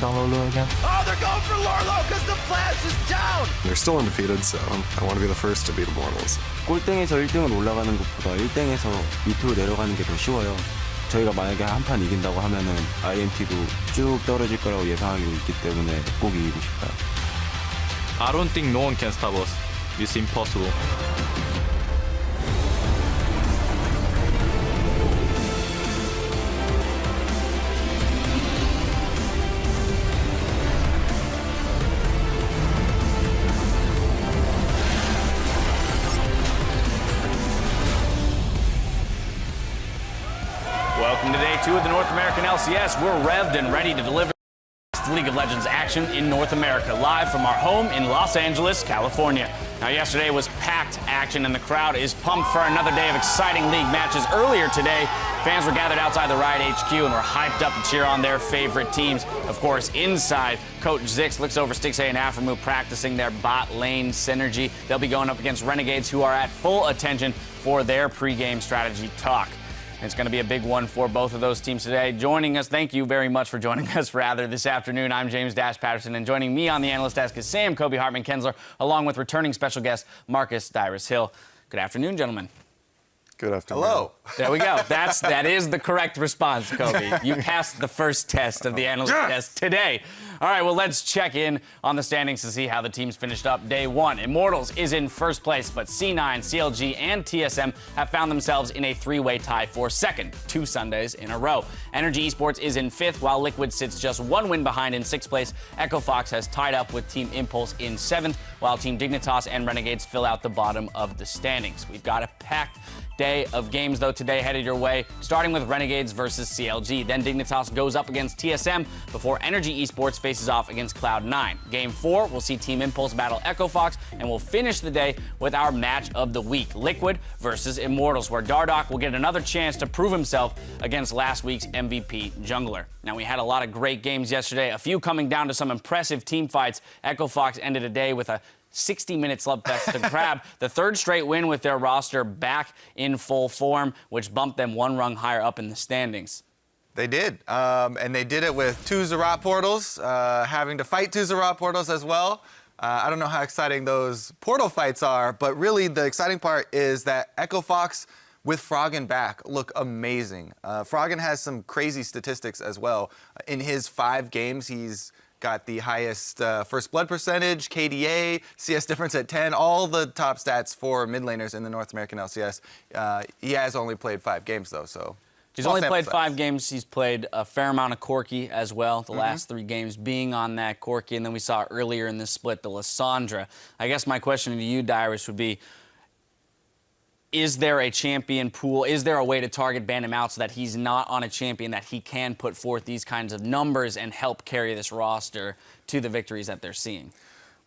down Lolo again. Oh, they're going for Lorlo because the flash is down! They're still undefeated, so I want to be the first to beat Immortals. 꼴등에서 1등으로 올라가는 것보다 1등에서 밑으로 내려가는 게 더 쉬워요. 저희가 만약에 한 판 이긴다고 하면은 IMT도 쭉 떨어질 거라고 예상하고 있기 때문에 꼭 이기고 싶어요. I don't think no one can stop us. It's impossible. Welcome to day 2 of the North American LCS. We're revved and ready to deliver League of Legends action in North America, live from our home in Los Angeles, California. Now, yesterday was packed action, and the crowd is pumped for another day of exciting league matches. Earlier today, fans were gathered outside the Riot HQ and were hyped up to cheer on their favorite teams. Of course, inside, Coach Zix looks over Stixay and Aphromoo practicing their bot lane synergy. They'll be going up against Renegades, who are at full attention for their pregame strategy talk. It's going to be a big one for both of those teams today. Joining us, thank you very much for joining us, this afternoon. I'm James Dash Patterson, and joining me on the analyst desk is Sam Kobe Hartman-Kensler, along with returning special guest Marcus Dyrus Hill. Good afternoon, gentlemen. Good afternoon. Hello. There we go. That is the correct response, Kobe. You passed the first test of the analyst test today. All right, well, let's check in on the standings to see how the teams finished up day 1. Immortals is in first place, but C9, CLG, and TSM have found themselves in a three-way tie for second, 2 Sundays in a row. Energy Esports is in 5th, while Liquid sits just 1 win behind in 6th place. Echo Fox has tied up with Team Impulse in 7th, while Team Dignitas and Renegades fill out the bottom of the standings. We've got a packed day of games, though, today headed your way, starting with Renegades versus CLG. Then Dignitas goes up against TSM before Energy Esports faces off against Cloud9. Game 4, we'll see Team Impulse battle Echo Fox, and we'll finish the day with our match of the week, Liquid versus Immortals, where Dardoch will get another chance to prove himself against last week's MVP jungler. Now, we had a lot of great games yesterday, a few coming down to some impressive team fights. Echo Fox ended the day with a 60-minute slugfest to grab the 3rd straight win with their roster back in full form, which bumped them 1 rung higher up in the standings. They did, and they did it with 2 Zerat portals, having to fight 2 Zerat portals as well. I don't know how exciting those portal fights are, but really the exciting part is that Echo Fox with Froggen back look amazing. Froggen has some crazy statistics as well. In his 5 games, he's got the highest first blood percentage, KDA, CS difference at 10, all the top stats for mid laners in the North American LCS. He has only played 5 games, though, so. He's only played 5 games. He's played a fair amount of Corki as well, the last 3 games being on that Corki. And then we saw earlier in this split the Lissandra. I guess my question to you, Dyrus, would be, is there a champion pool? Is there a way to target ban him out so that he's not on a champion that he can put forth these kinds of numbers and help carry this roster to the victories that they're seeing?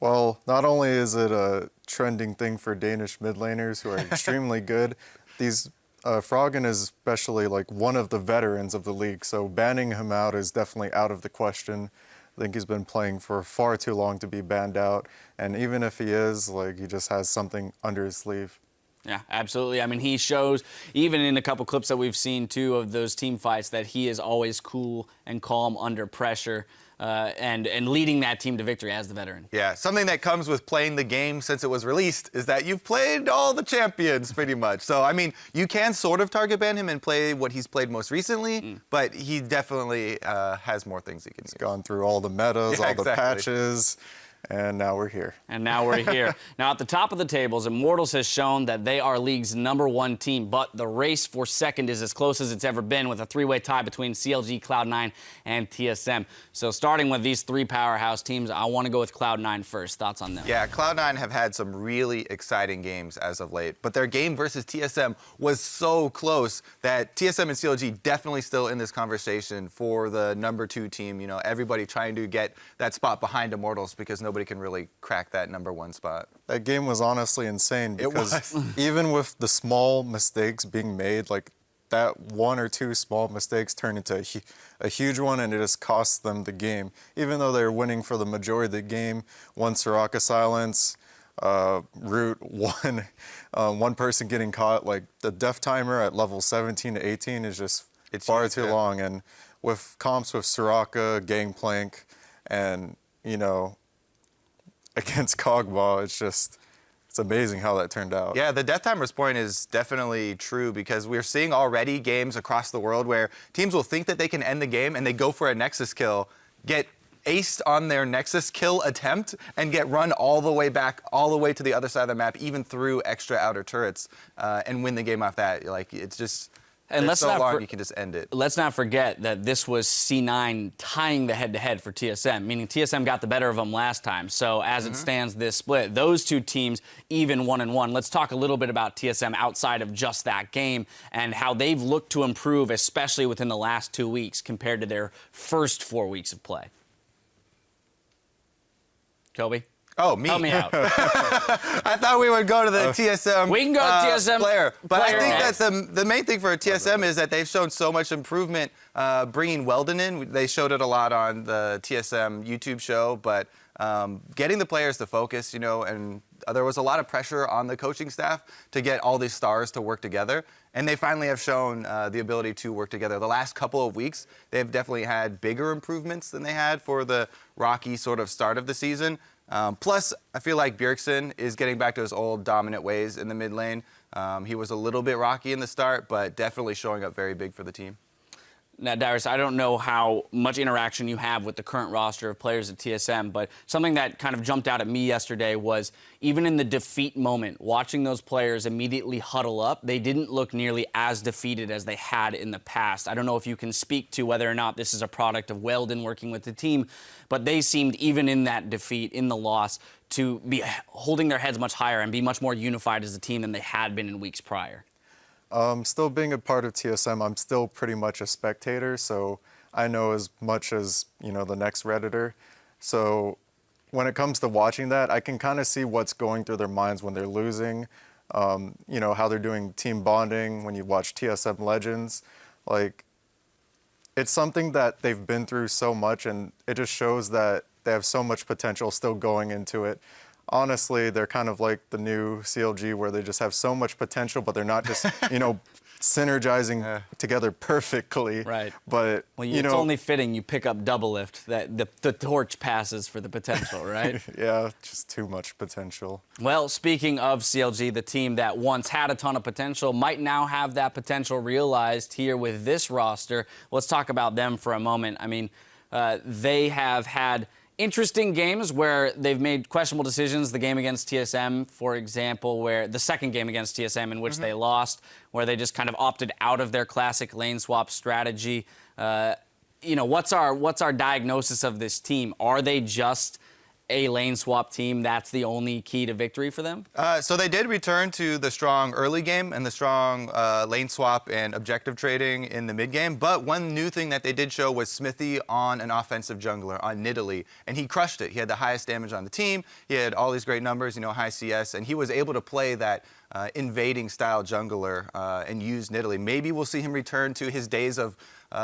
Well, not only is it a trending thing for Danish mid laners who are extremely good, these Froggen is especially like one of the veterans of the league, so banning him out is definitely out of the question. I think he's been playing for far too long to be banned out, and even if he is, like, he just has something under his sleeve. Yeah, absolutely. I mean, he shows, even in a couple clips that we've seen, too, of those team fights, that he is always cool and calm under pressure and leading that team to victory as the veteran. Yeah, something that comes with playing the game since it was released is that you've played all the champions pretty much. So, I mean, you can sort of target ban him and play what he's played most recently, but he definitely has more things he can use. He's gone through all the metas, all exactly. the patches. And now we're here. Now at the top of the tables, Immortals has shown that they are league's #1 team, but the race for second is as close as it's ever been, with a 3-way tie between CLG, Cloud9, and TSM. So starting with these 3 powerhouse teams, I want to go with Cloud9 first. Thoughts on them? Yeah, Cloud9 have had some really exciting games as of late, but their game versus TSM was so close that TSM and CLG definitely still in this conversation for the #2 team. You know, everybody trying to get that spot behind Immortals because nobody can really crack that #1 spot. That game was honestly insane because even with the small mistakes being made, like that 1 or 2 small mistakes turned into a huge one, and it just cost them the game. Even though they're winning for the majority of the game, 1 Soraka silence, Root, one person getting caught, like the death timer at level 17 to 18 is just far too long. And with comps with Soraka, Gangplank, And, you know, against Cogba, it's amazing how that turned out. Yeah, the death timers point is definitely true because we're seeing already games across the world where teams will think that they can end the game and they go for a Nexus kill, get aced on their Nexus kill attempt, and get run all the way back, all the way to the other side of the map, even through extra outer turrets, and win the game off that. Like, it's just... And it's so long, you can just end it. Let's not forget that this was C9 tying the head-to-head for TSM, meaning TSM got the better of them last time. So as it stands this split, those two teams even 1-1. Let's talk a little bit about TSM outside of just that game and how they've looked to improve, especially within the last 2 weeks compared to their first 4 weeks of play. Kobe? Oh, me. Help me out. I thought we would go to the TSM. We can go to TSM player, but I think next. that the main thing for TSM is that they've shown so much improvement bringing Weldon in. They showed it a lot on the TSM YouTube show, but getting the players to focus, you know, and there was a lot of pressure on the coaching staff to get all these stars to work together. And they finally have shown the ability to work together. The last couple of weeks, they've definitely had bigger improvements than they had for the rocky sort of start of the season. Plus, I feel like Bjergsen is getting back to his old dominant ways in the mid lane. He was a little bit rocky in the start, but definitely showing up very big for the team. Now, Darius, I don't know how much interaction you have with the current roster of players at TSM, but something that kind of jumped out at me yesterday was even in the defeat moment, watching those players immediately huddle up, they didn't look nearly as defeated as they had in the past. I don't know if you can speak to whether or not this is a product of Weldon working with the team, but they seemed, even in that defeat, in the loss, to be holding their heads much higher and be much more unified as a team than they had been in weeks prior. Still being a part of TSM, I'm still pretty much a spectator, so I know as much as, you know, the next Redditor. So when it comes to watching that, I can kind of see what's going through their minds when they're losing, you know, how they're doing team bonding when you watch TSM Legends. Like, it's something that they've been through so much, and it just shows that they have so much potential still going into it. Honestly, they're kind of like the new CLG where they just have so much potential, but they're not just, you know, synergizing together perfectly. Right. But, Well, you it's know, only fitting you pick up double lift, that the torch passes for the potential, right? yeah, just too much potential. Well, speaking of CLG, the team that once had a ton of potential might now have that potential realized here with this roster. Let's talk about them for a moment. I mean, they have had interesting games where they've made questionable decisions. The game against TSM, for example, where the second game against TSM in which they lost, where they just kind of opted out of their classic lane swap strategy. You know, what's our diagnosis of this team? Are they just a lane swap team? That's the only key to victory for them? So they did return to the strong early game and the strong lane swap and objective trading in the mid game. But one new thing that they did show was Smithy on an offensive jungler, on Nidalee. And he crushed it. He had the highest damage on the team. He had all these great numbers, you know, high CS. And he was able to play that invading style jungler and use Nidalee. Maybe we'll see him return to his days of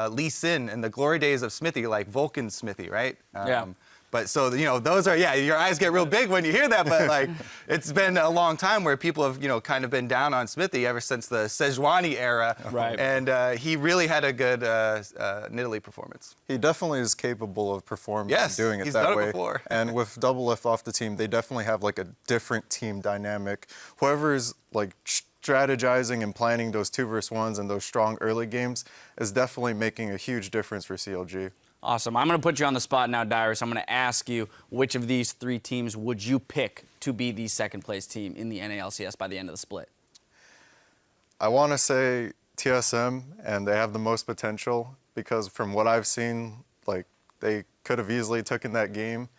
Lee Sin and the glory days of Smithy, like Vulcan Smithy, right? Yeah. But so, you know, those are, yeah, your eyes get real big when you hear that, but like, it's been a long time where people have, you know, kind of been down on Smithy ever since the Sejuani era. Right. And he really had a good Nidalee performance. He definitely is capable of performing Yes, and doing it he's that done it way. before. And with double lift off the team, they definitely have like a different team dynamic. Whoever is like strategizing and planning those 2v1s and those strong early games is definitely making a huge difference for CLG. Awesome. I'm going to put you on the spot now, Darius. I'm going to ask you, which of these three teams would you pick to be the second-place team in the NALCS by the end of the split? I want to say TSM, and they have the most potential because from what I've seen, like, they could have easily taken that game.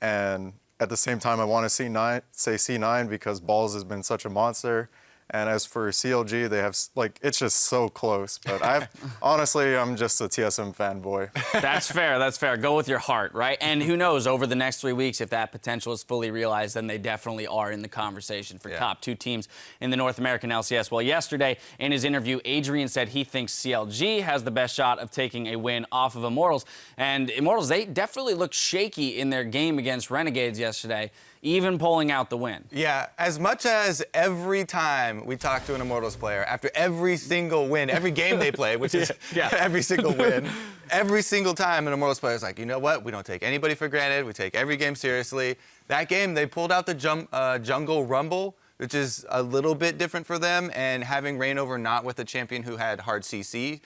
And at the same time, I want to say C9 because Balls has been such a monster. And as for CLG, they have, like, it's just so close. But honestly, I'm just a TSM fanboy. That's fair. That's fair. Go with your heart, right? And who knows, over the next 3 weeks, if that potential is fully realized, then they definitely are in the conversation for top two teams in the North American LCS. Well, yesterday, in his interview, Adrian said he thinks CLG has the best shot of taking a win off of Immortals. And Immortals, they definitely looked shaky in their game against Renegades yesterday. even pulling out the win. Yeah, as much as every time we talk to an Immortals player, after every single win, every game they play, which is every single win, every single time an Immortals player is like, you know what, we don't take anybody for granted, we take every game seriously. That game, they pulled out the Jungle Rumble, which is a little bit different for them, and having REN over not with a champion who had hard CC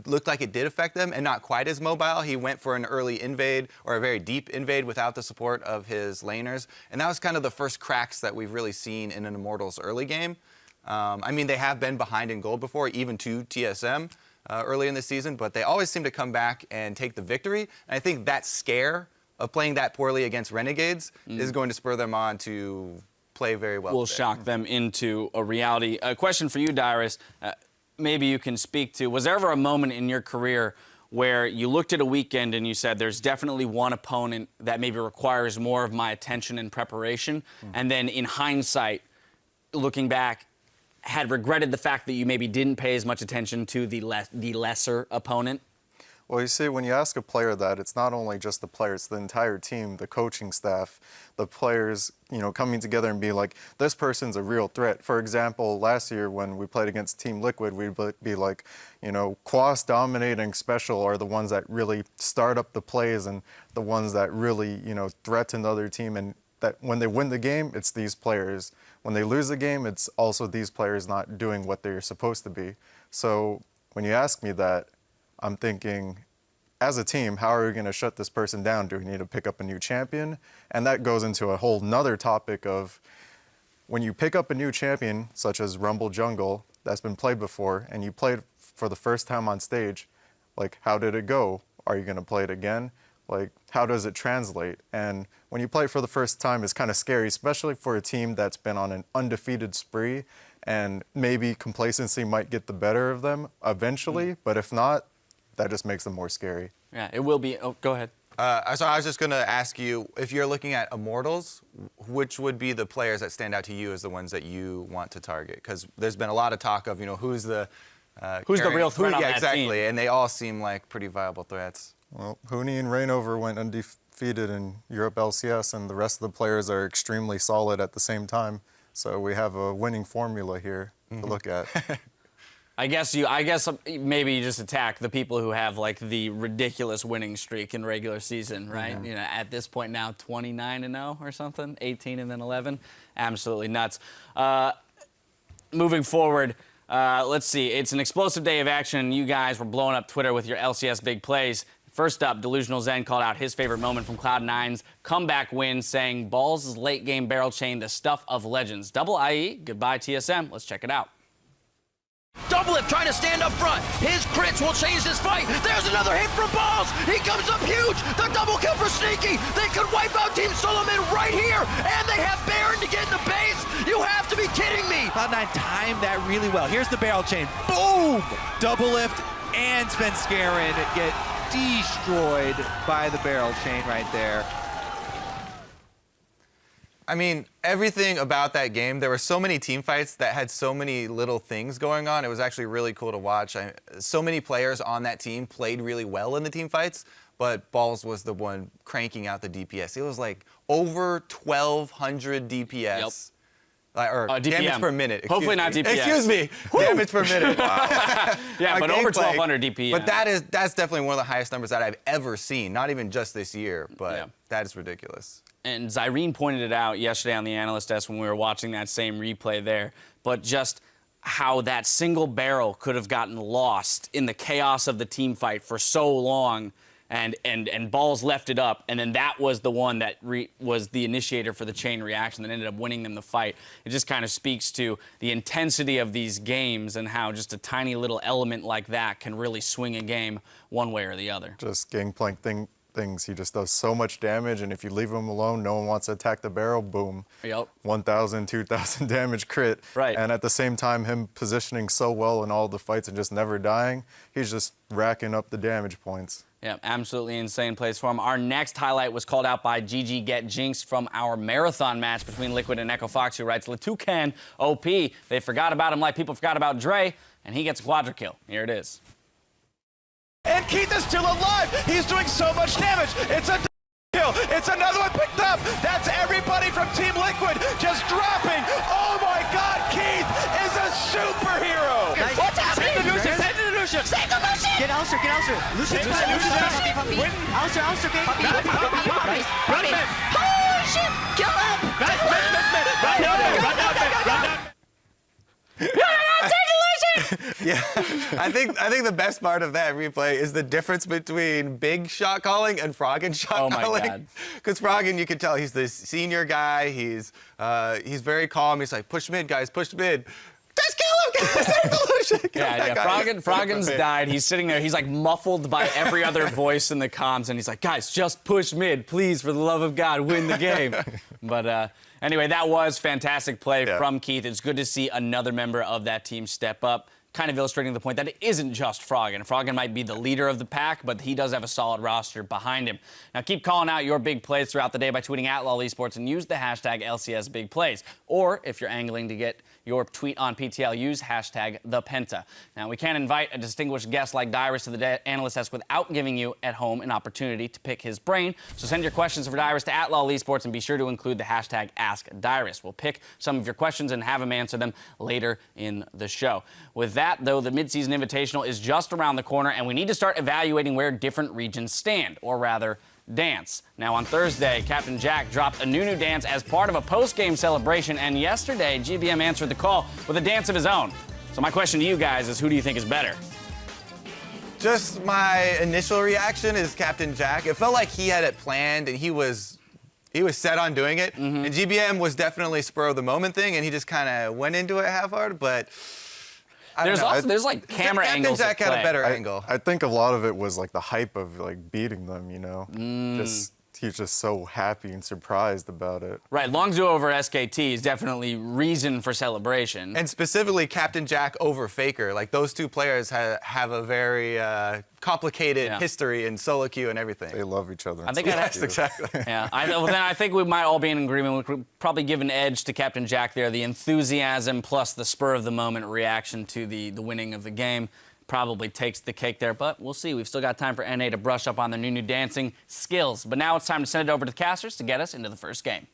looked like it did affect them, and not quite as mobile. He went for an early invade, or a very deep invade without the support of his laners, and that was kind of the first cracks that we've really seen in an Immortals early game. I mean, they have been behind in gold before, even to TSM early in the season, but they always seem to come back and take the victory, and I think that scare of playing that poorly against Renegades is going to spur them on to play very well. Will shock them into a reality. A question for you, Dyrus. Maybe you can speak to, was there ever a moment in your career where you looked at a weekend and you said, there's definitely one opponent that maybe requires more of my attention and preparation, and then in hindsight, looking back, had regretted the fact that you maybe didn't pay as much attention to the lesser opponent? Well, you see, when you ask a player that, it's not only just the players, it's the entire team, the coaching staff, the players, you know, coming together and be like, this person's a real threat. For example, last year when we played against Team Liquid, we'd be like, you know, Quas dominating special are the ones that really start up the plays and the ones that really, you know, threaten the other team. And that when they win the game, it's these players. When they lose the game, it's also these players not doing what they're supposed to be. So when you ask me that, I'm thinking, as a team, how are we going to shut this person down? Do we need to pick up a new champion? And that goes into a whole nother topic of when you pick up a new champion, such as Rumble Jungle, that's been played before, and you played for the first time on stage, like, how did it go? Are you going to play it again? Like, how does it translate? And when you play it for the first time, it's kind of scary, especially for a team that's been on an undefeated spree, and maybe complacency might get the better of them eventually, but if not, that just makes them more scary. Yeah, it will be. Oh, go ahead. So I was just going to ask you, if you're looking at Immortals, which would be the players that stand out to you as the ones that you want to target? Because there's been a lot of talk of, you know, who's the real threat on that exactly, team? And they all seem like pretty viable threats. Well, Huni and Reignover went undefeated in Europe LCS, and the rest of the players are extremely solid at the same time. So we have a winning formula here to look at. I guess maybe you just attack the people who have like the ridiculous winning streak in regular season, right? You know, at this point now, 29-0 or something, 18 and then 11, absolutely nuts. Moving forward, let's see. It's an explosive day of action. You guys were blowing up Twitter with your LCS big plays. First up, Delusional Zen called out his favorite moment from Cloud9's comeback win, saying, "Balls' late game barrel chain, the stuff of legends." Double IE, goodbye TSM. Let's check it out. Doublelift trying to stand up front. His crits will change this fight. There's another hit from Balls. He comes up huge. The double kill for Sneaky. They could wipe out Team Solomon right here. And they have Baron to get in the base. You have to be kidding me. Cloud9 timed that really well. Here's the barrel chain. Boom! Doublelift and Svenskeren get destroyed by the barrel chain right there. I mean, everything about that game, there were so many team fights that had so many little things going on. It was actually really cool to watch. So many players on that team played really well in the team fights, but Balls was the one cranking out the DPS. It was like over 1,200 DPS. Or damage per minute. Hopefully not DPS. Excuse me. Damage per minute. Wow. Yeah, but over 1,200 DPS. But that's definitely one of the highest numbers that I've ever seen. Not even just this year, but that is ridiculous. And Zyrene pointed it out yesterday on the analyst desk when we were watching that same replay there, but just how that single barrel could have gotten lost in the chaos of the team fight for so long, and Balls left it up, and then that was the one that was the initiator for the chain reaction that ended up winning them the fight. It just kind of speaks to the intensity of these games and how just a tiny little element like that can really swing a game one way or the other. Just Gangplank things. He just does so much damage, and if you leave him alone, no one wants to attack the barrel, boom. Yep. 1,000, 2,000 damage crit. Right. And at the same time, him positioning so well in all the fights and just never dying, he's just racking up the damage points. Yeah, absolutely insane plays for him. Our next highlight was called out by GG Get Jinxed from our marathon match between Liquid and Echo Fox, who writes, "Latucan OP. They forgot about him like people forgot about Dre, and he gets a quadra kill." Here it is. And Keith is still alive. He's doing so much damage. It's a kill. kill. It's another one picked up. That's everybody from Team Liquid just dropping. Oh my God, Keith is a superhero. Nice. What's happening? Save the Lucian. Save the Lucian! Get Alistair, get Alistair. Lucian's Alistair, Nice. Run it. Oh, shit. Kill him. Yeah, I think the best part of that replay is the difference between big shot calling and Froggen shot calling. God. Because Froggen, you can tell he's the senior guy. He's very calm. He's like, push mid, guys, push mid. Just kill him, guys. Save the Lucian. Yeah. Froggen's died. He's sitting there. He's like muffled by every other voice in the comms, and he's like, guys, just push mid, please, for the love of God, win the game. But anyway, that was fantastic play from Keith. It's good to see another member of that team step up, kind of illustrating the point that it isn't just Froggen. Froggen might be the leader of the pack, but he does have a solid roster behind him. Now, keep calling out your big plays throughout the day by tweeting at LOL Esports and use the hashtag LCS Big Plays. Or if you're angling to get your tweet on PTL, use hashtag ThePenta. Now, we can't invite a distinguished guest like Dyrus to the analyst desk without giving you at home an opportunity to pick his brain. So send your questions for Dyrus to at LOL Esports and be sure to include the hashtag AskDyrus. We'll pick some of your questions and have him answer them later in the show. With that, though, the midseason invitational is just around the corner, and we need to start evaluating where different regions stand, or rather, dance. Now, on Thursday, Captain Jack dropped a new dance as part of a post-game celebration, and yesterday, GBM answered the call with a dance of his own. So my question to you guys is, who do you think is better? Just my initial reaction is Captain Jack. It felt like he had it planned, and he was set on doing it. And GBM was definitely spur of the moment thing, and he just kind of went into it half-hard, but There's like camera angles. Captain Jack had a better angle. I think a lot of it was like the hype of like beating them, you know. He's just so happy and surprised about it. Right, Longzhu over SKT is definitely reason for celebration. And specifically Captain Jack over Faker. Like, those two players have a very complicated history in solo queue and everything. They love each other. I think yes, exactly. Yeah, then I think we might all be in agreement. We could probably give an edge to Captain Jack there. The enthusiasm plus the spur of the moment reaction to the winning of the game probably takes the cake there, but we'll see. We've still got time for NA to brush up on their new dancing skills. But now it's time to send it over to the casters to get us into the first game.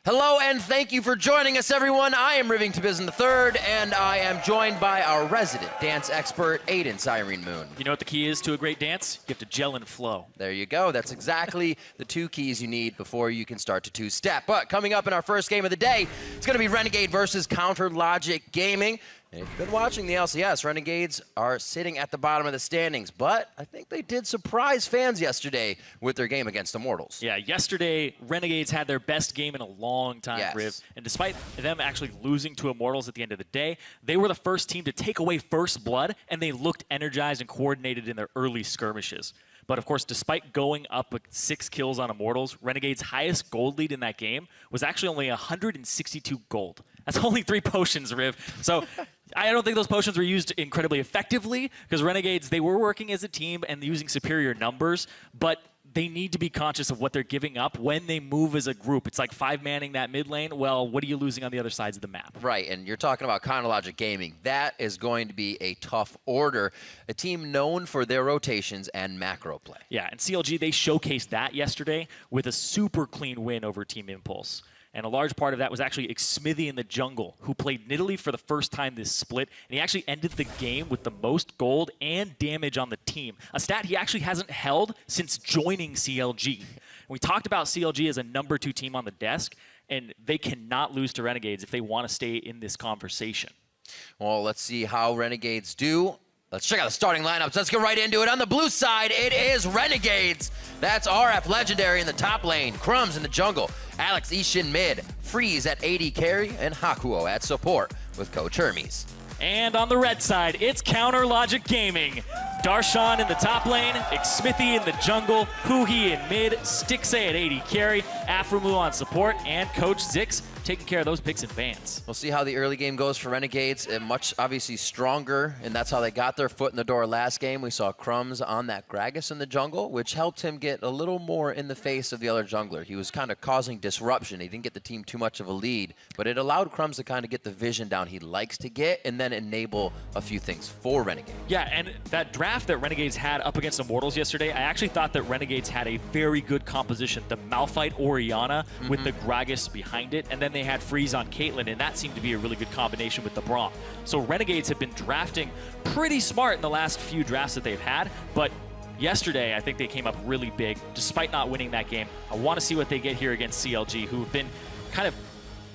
Hello and thank you for joining us, everyone. I am Rivington Bizen III, and I am joined by our resident dance expert, Aiden Cyrene Moon. You know what the key is to a great dance? You have to gel and flow. There you go. That's exactly the two keys you need before you can start to two-step. But coming up in our first game of the day, it's going to be Renegade versus Counter Logic Gaming. And if you've been watching the LCS, Renegades are sitting at the bottom of the standings, but I think they did surprise fans yesterday with their game against Immortals. Yeah, yesterday, Renegades had their best game in a long time, Riv. And despite them actually losing to Immortals at the end of the day, they were the first team to take away first blood, and they looked energized and coordinated in their early skirmishes. But of course, despite going up with 6 kills on Immortals, Renegade's highest gold lead in that game was actually only 162 gold. That's only 3 potions, Riv. So I don't think those potions were used incredibly effectively, because Renegades, they were working as a team and using superior numbers, but they need to be conscious of what they're giving up when they move as a group. It's like 5-manning that mid lane. Well, what are you losing on the other sides of the map? Right, and you're talking about Counter Logic Gaming. That is going to be a tough order. A team known for their rotations and macro play. Yeah, and CLG, they showcased that yesterday with a super clean win over Team Impulse. And a large part of that was actually Xmithy in the jungle, who played Nidalee for the first time this split, and he actually ended the game with the most gold and damage on the team, a stat he actually hasn't held since joining CLG. And we talked about CLG as a number 2 team on the desk, and they cannot lose to Renegades if they want to stay in this conversation. Well, let's see how Renegades do. Let's check out the starting lineups. Let's get right into it. On the blue side, it is Renegades. That's RF Legendary in the top lane, Crumbs in the jungle, Alex Ishin mid, Freeze at AD carry, and Hakuo at support with Coach Hermes. And on the red side, it's Counter Logic Gaming. Darshan in the top lane, Xmithy in the jungle, Huhi in mid, Stixay at AD carry, Aframu on support, and Coach Zix taking care of those picks and bans. We'll see how the early game goes for Renegades. Much obviously stronger, and that's how they got their foot in the door last game. We saw Crumbs on that Gragas in the jungle, which helped him get a little more in the face of the other jungler. He was kind of causing disruption. He didn't get the team too much of a lead, but it allowed Crumbs to kind of get the vision down he likes to get and then enable a few things for Renegades. Yeah, and that draft that Renegades had up against Immortals yesterday, I actually thought that Renegades had a very good composition. The Malphite Orianna with the Gragas behind it, and then they had Freeze on Caitlyn, and that seemed to be a really good combination with the Braum. So Renegades have been drafting pretty smart in the last few drafts that they've had, but yesterday I think they came up really big despite not winning that game. I want to see what they get here against CLG, who have been kind of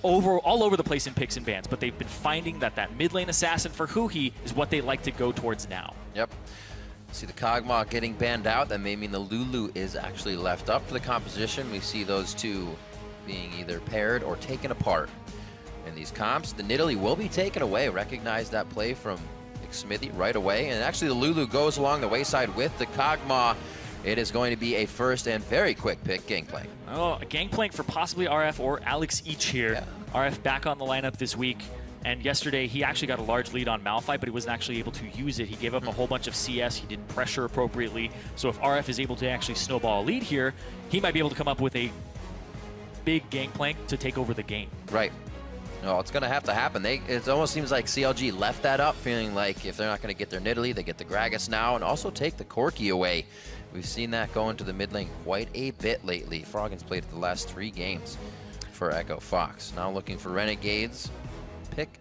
all over the place in picks and bans, but they've been finding that mid lane assassin for Huhi is what they like to go towards now. Yep. See the Kog'Maw getting banned out. That may mean the Lulu is actually left up for the composition. We see those two being either paired or taken apart in these comps. The Nidalee will be taken away. Recognize that play from Smithy right away. And actually the Lulu goes along the wayside with the Kog'Maw. It is going to be a first and very quick pick, Gangplank. Oh, a Gangplank for possibly RF or Alex each here. Yeah. RF back on the lineup this week. And yesterday, he actually got a large lead on Malphite, but he wasn't actually able to use it. He gave up a whole bunch of CS. He didn't pressure appropriately. So if RF is able to actually snowball a lead here, he might be able to come up with a big Gangplank to take over the game. Right. No, it's going to have to happen. It almost seems like CLG left that up, feeling like if they're not going to get their Nidalee, they get the Gragas now, and also take the Corki away. We've seen that go into the mid lane quite a bit lately. Froggen's played it the last 3 games for Echo Fox. Now looking for Renegades. Pick.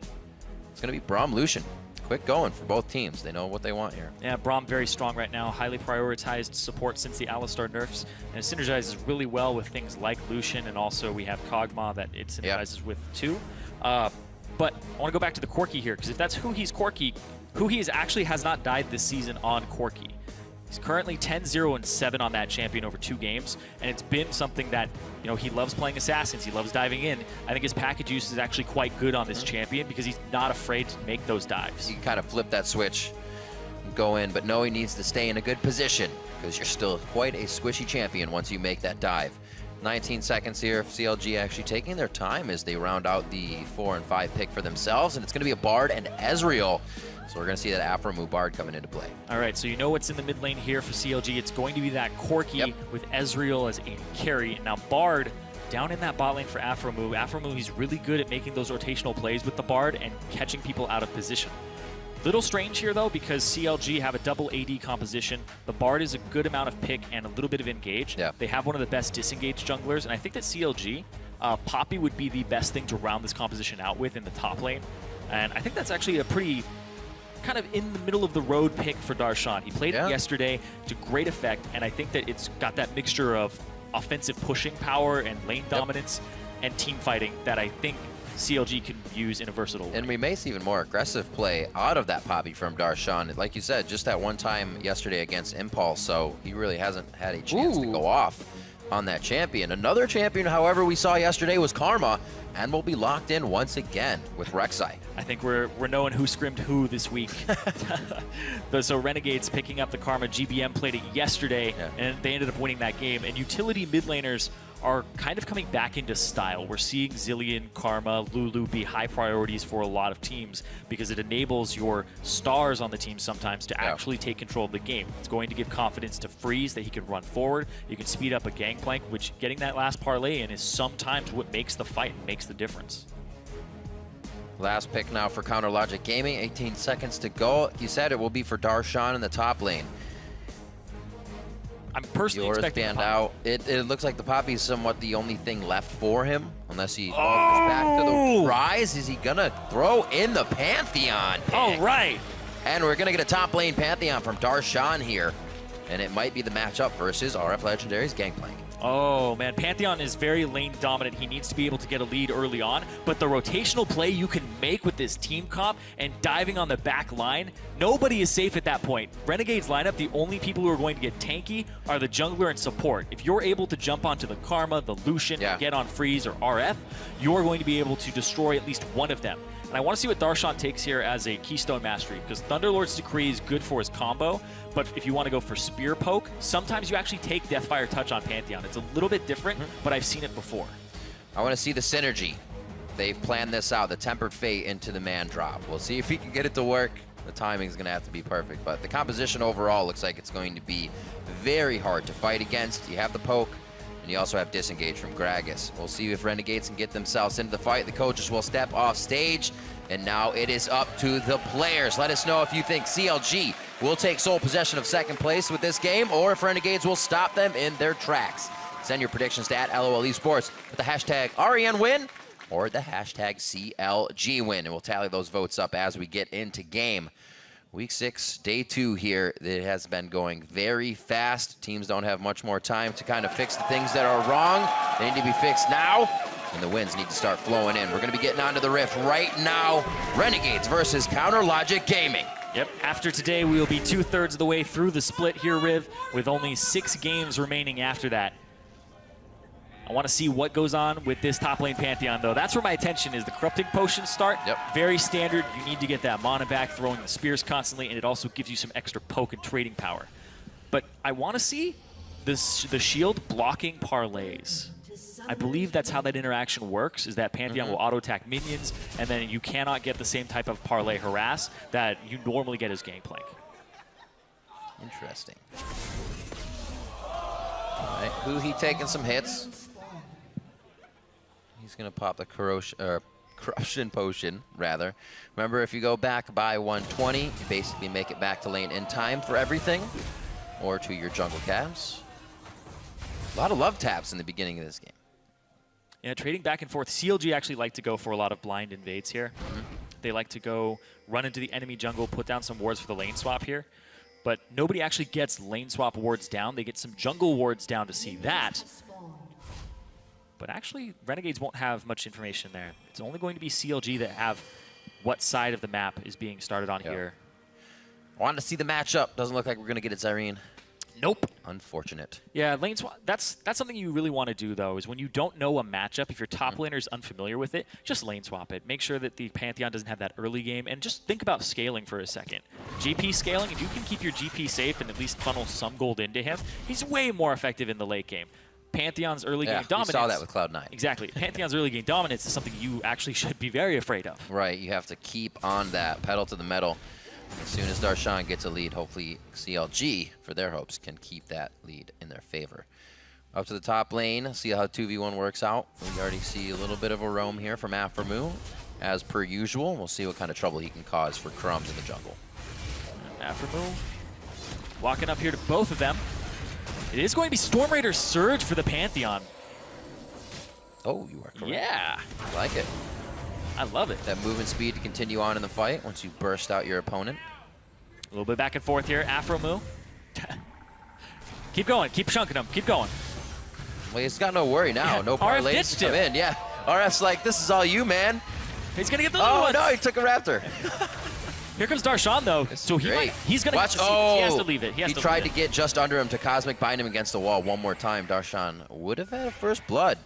It's going to be Braum Lucian. Quick going for both teams. They know what they want here. Yeah, Braum very strong right now. Highly prioritized support since the Alistar nerfs. And it synergizes really well with things like Lucian, and also we have Kog'Maw that it synergizes with too. But I want to go back to the Corki here, because if that's Huhi's Corki, Huhi actually has not died this season on Corki. He's currently 10-0-7 on that champion over 2 games, and it's been something that, you know, he loves playing assassins, he loves diving in. I think his package use is actually quite good on this champion because he's not afraid to make those dives. You can kind of flip that switch and go in, but no, he needs to stay in a good position because you're still quite a squishy champion once you make that dive. 19 seconds here. CLG actually taking their time as they round out the 4 and 5 pick for themselves, and it's going to be a Bard and Ezreal. So we're going to see that Aphromoo Bard coming into play. All right, so you know what's in the mid lane here for CLG. It's going to be that Corki with Ezreal as a carry. Now Bard down in that bot lane for Aphromoo. Aphromoo, he's really good at making those rotational plays with the Bard and catching people out of position. Little strange here though, because CLG have a double AD composition. The Bard is a good amount of pick and a little bit of engage. Yeah. They have one of the best disengaged junglers, and I think that CLG, Poppy would be the best thing to round this composition out with in the top lane. And I think that's actually a pretty kind of in the middle of the road pick for Darshan. He played it yesterday to great effect, and I think that it's got that mixture of offensive pushing power and lane dominance and team fighting that I think CLG can use in a versatile way. And we may see even more aggressive play out of that Poppy from Darshan. Like you said, just that one time yesterday against Impulse, so he really hasn't had a chance to go off on that champion. Another champion, however, we saw yesterday was Karma, and will be locked in once again with Rek'Sai. I think we're knowing who scrimmed who this week. So Renegades picking up the Karma. GBM played it yesterday, and they ended up winning that game. And utility mid laners are kind of coming back into style. We're seeing Zillion, Karma, Lulu be high priorities for a lot of teams because it enables your stars on the team sometimes to actually take control of the game. It's going to give confidence to Freeze that he can run forward. You can speed up a Gangplank, which getting that last parlay in is sometimes what makes the fight and makes the difference. Last pick now for Counter Logic Gaming. 18 seconds to go. You said it will be for Darshan in the top lane. I'm personally expecting stand out. It looks like the Poppy is somewhat the only thing left for him, unless he falls back to the Rise. Is he gonna throw in the Pantheon pick? All right. And we're gonna get a top lane Pantheon from Darshan here, and it might be the matchup versus RF Legendary's Gangplank. Oh man, Pantheon is very lane dominant. He needs to be able to get a lead early on, but the rotational play you can make with this team comp and diving on the back line, nobody is safe at that point. Renegades lineup, the only people who are going to get tanky are the jungler and support. If you're able to jump onto the Karma, the Lucian, get on Freeze or RF, you're going to be able to destroy at least one of them. And I want to see what Darshan takes here as a Keystone Mastery, because Thunderlord's Decree is good for his combo, but if you want to go for Spear Poke, sometimes you actually take Deathfire Touch on Pantheon. It's a little bit different, but I've seen it before. I want to see the synergy They've planned this out, the Tempered Fate into the man drop. We'll see if he can get it to work. The timing's gonna have to be perfect, but the composition overall looks like it's going to be very hard to fight against. You have the poke, and you also have disengage from Gragas. We'll see if Renegades can get themselves into the fight. The coaches will step off stage, and now it is up to the players. Let us know if you think CLG will take sole possession of second place with this game, or if Renegades will stop them in their tracks. Send your predictions to @LOL Esports with the hashtag REN win or the hashtag CLG win, and we'll tally those votes up as we get into game. Week 6, day 2 here. It has been going very fast. Teams don't have much more time to kind of fix the things that are wrong. They need to be fixed now, and the wins need to start flowing in. We're going to be getting onto the Rift right now. Renegades versus Counter Logic Gaming. Yep, after today, we will be 2/3 of the way through the split here, Riv, with only 6 games remaining after that. I want to see what goes on with this top lane Pantheon, though. That's where my attention is. The Corrupting Potions start. Yep. Very standard. You need to get that mana back, throwing the spears constantly, and it also gives you some extra poke and trading power. But I want to see the shield blocking parlays. I believe that's how that interaction works, is that Pantheon will auto-attack minions, and then you cannot get the same type of parlay harass that you normally get as Gangplank. Interesting. All right, Huhi taking some hits. He's going to pop the Corruption Potion, rather. Remember, if you go back by 120, you basically make it back to lane in time for everything, or to your jungle calves. A lot of love taps in the beginning of this game. Yeah, trading back and forth. CLG actually like to go for a lot of blind invades here. They like to go run into the enemy jungle, put down some wards for the lane swap here. But nobody actually gets lane swap wards down. They get some jungle wards down to see that. But actually, Renegades won't have much information there. It's only going to be CLG that have what side of the map is being started on here. I wanted to see the matchup. Doesn't look like we're going to get it, Zyrene. Nope. Unfortunate. Yeah, lane swap. That's something you really want to do, though, is when you don't know a matchup, if your top laner is unfamiliar with it, just lane swap it. Make sure that the Pantheon doesn't have that early game, and just think about scaling for a second. GP scaling, if you can keep your GP safe and at least funnel some gold into him, he's way more effective in the late game. Pantheon's early game dominance. We saw that with Cloud9. Exactly. Pantheon's early game dominance is something you actually should be very afraid of. Right, you have to keep on that, pedal to the metal. As soon as Darshan gets a lead, hopefully CLG, for their hopes, can keep that lead in their favor. Up to the top lane, see how 2v1 works out. We already see a little bit of a roam here from Aframu, as per usual. We'll see what kind of trouble he can cause for Crumbs in the jungle. Aframu walking up here to both of them. It is going to be Storm Raider Surge for the Pantheon. Oh, you are correct. Yeah. I like it. I love it. That movement speed to continue on in the fight once you burst out your opponent. A little bit back and forth here. Aframu. Keep going. Keep chunking him. Keep going. Well, he's got no worry now. Yeah, No RF parlays ditched to come him. in. Yeah. RF's like, this is all you, man. He's going to get the little ones. No, he took a Raptor. Here comes Darshan, though. So he's going to he has to leave it. He tried to get just under him to Cosmic bind him against the wall one more time. Darshan would have had a first blood.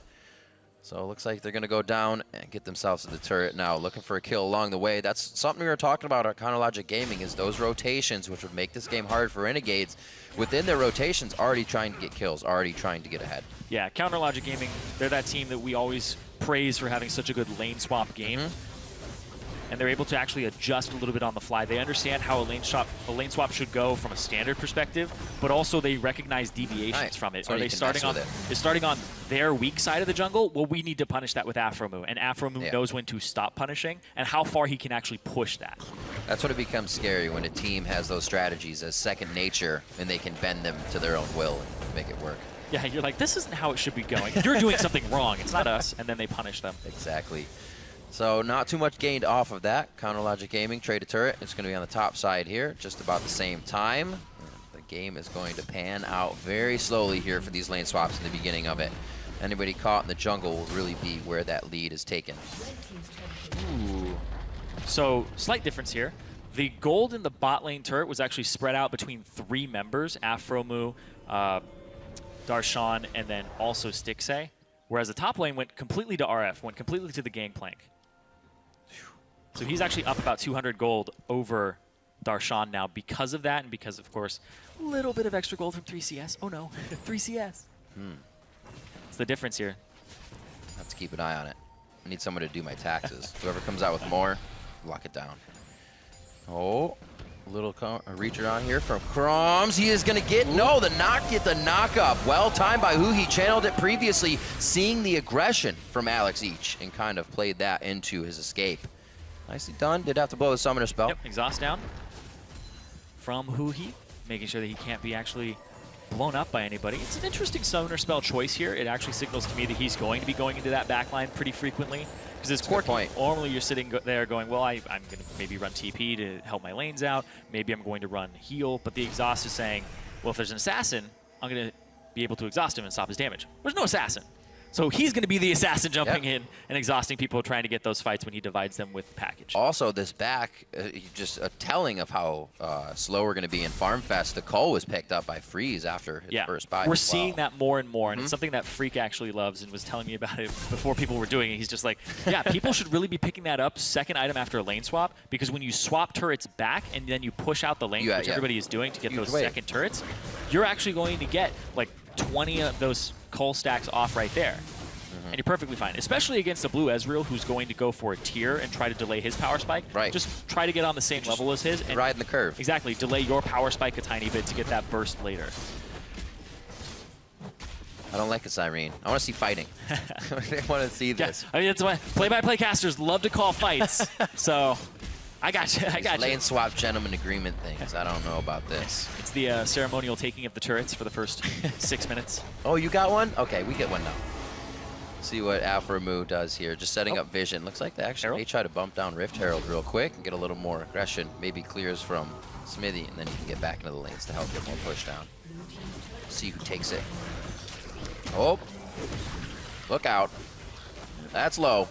So it looks like they're going to go down and get themselves to the turret now, looking for a kill along the way. That's something we were talking about at Counter Logic Gaming, is those rotations, which would make this game hard for Renegades. Within their rotations, already trying to get kills, already trying to get ahead. Yeah, Counter Logic Gaming, they're that team that we always praise for having such a good lane swap game. And they're able to actually adjust a little bit on the fly. They understand how a lane swap should go from a standard perspective, but also they recognize deviations from it. So Are they starting on their weak side of the jungle? Well, we need to punish that with Aframu, and Aframu knows when to stop punishing and how far he can actually push that. That's when it becomes scary, when a team has those strategies as second nature and they can bend them to their own will and make it work. Yeah, you're like, this isn't how it should be going. You're doing something wrong. It's not us. And then they punish them. Exactly. So not too much gained off of that. Counter Logic Gaming, trade a turret. It's going to be on the top side here, just about the same time. The game is going to pan out very slowly here for these lane swaps in the beginning of it. Anybody caught in the jungle will really be where that lead is taken. Ooh. So, slight difference here. The gold in the bot lane turret was actually spread out between 3 members, Aframu, Darshan, and then also Stixay. Whereas the top lane went completely to RF, went completely to the Gangplank. So he's actually up about 200 gold over Darshan now because of that, and because, of course, a little bit of extra gold from 3CS. Oh no, 3CS. It's the difference here. Have to keep an eye on it. I need someone to do my taxes. Whoever comes out with more, lock it down. Oh, a little reacher on here from Crumbs. He is going to get, no, the knock up. Well timed by who he channeled it previously, seeing the aggression from Alex Each and kind of played that into his escape. Nicely done. Did have to blow the summoner spell. Yep, exhaust down from Huhi, making sure that he can't be actually blown up by anybody. It's an interesting summoner spell choice here. It actually signals to me that he's going to be going into that backline pretty frequently. Because his core point, normally you're sitting there going, well, I'm going to maybe run TP to help my lanes out. Maybe I'm going to run heal. But the exhaust is saying, well, if there's an assassin, I'm going to be able to exhaust him and stop his damage. There's no assassin. So he's going to be the assassin jumping in and exhausting people trying to get those fights when he divides them with the package. Also, this back, just a telling of how slow we're going to be in Farm Fest. The call was picked up by Freeze after his first buy. We're seeing that more and more, and it's something that Freak actually loves and was telling me about it before people were doing it. He's just like, yeah, people should really be picking that up second item after a lane swap, because when you swap turrets back and then you push out the lane, which everybody is doing to get those second turrets, you're actually going to get like 20 of those coal stacks off right there. And you're perfectly fine, especially against a blue Ezreal who's going to go for a tier and try to delay his power spike. Right. Just try to get on the same level as his. And riding the curve. Exactly. Delay your power spike a tiny bit to get that burst later. I don't like this, Irene. I want to see fighting. I want to see this. I mean, that's why play-by-play casters love to call fights. So I got you. I got you. Lane swap gentleman agreement things. I don't know about this. It's the ceremonial taking of the turrets for the first 6 minutes. Oh, you got one? Okay, we get one now. See what Alpha does here. Just setting up vision. Looks like they actually may try to bump down Rift Herald real quick and get a little more aggression. Maybe clears from Smithy, and then he can get back into the lanes to help get more push down. See who takes it. Oh, look out. That's low.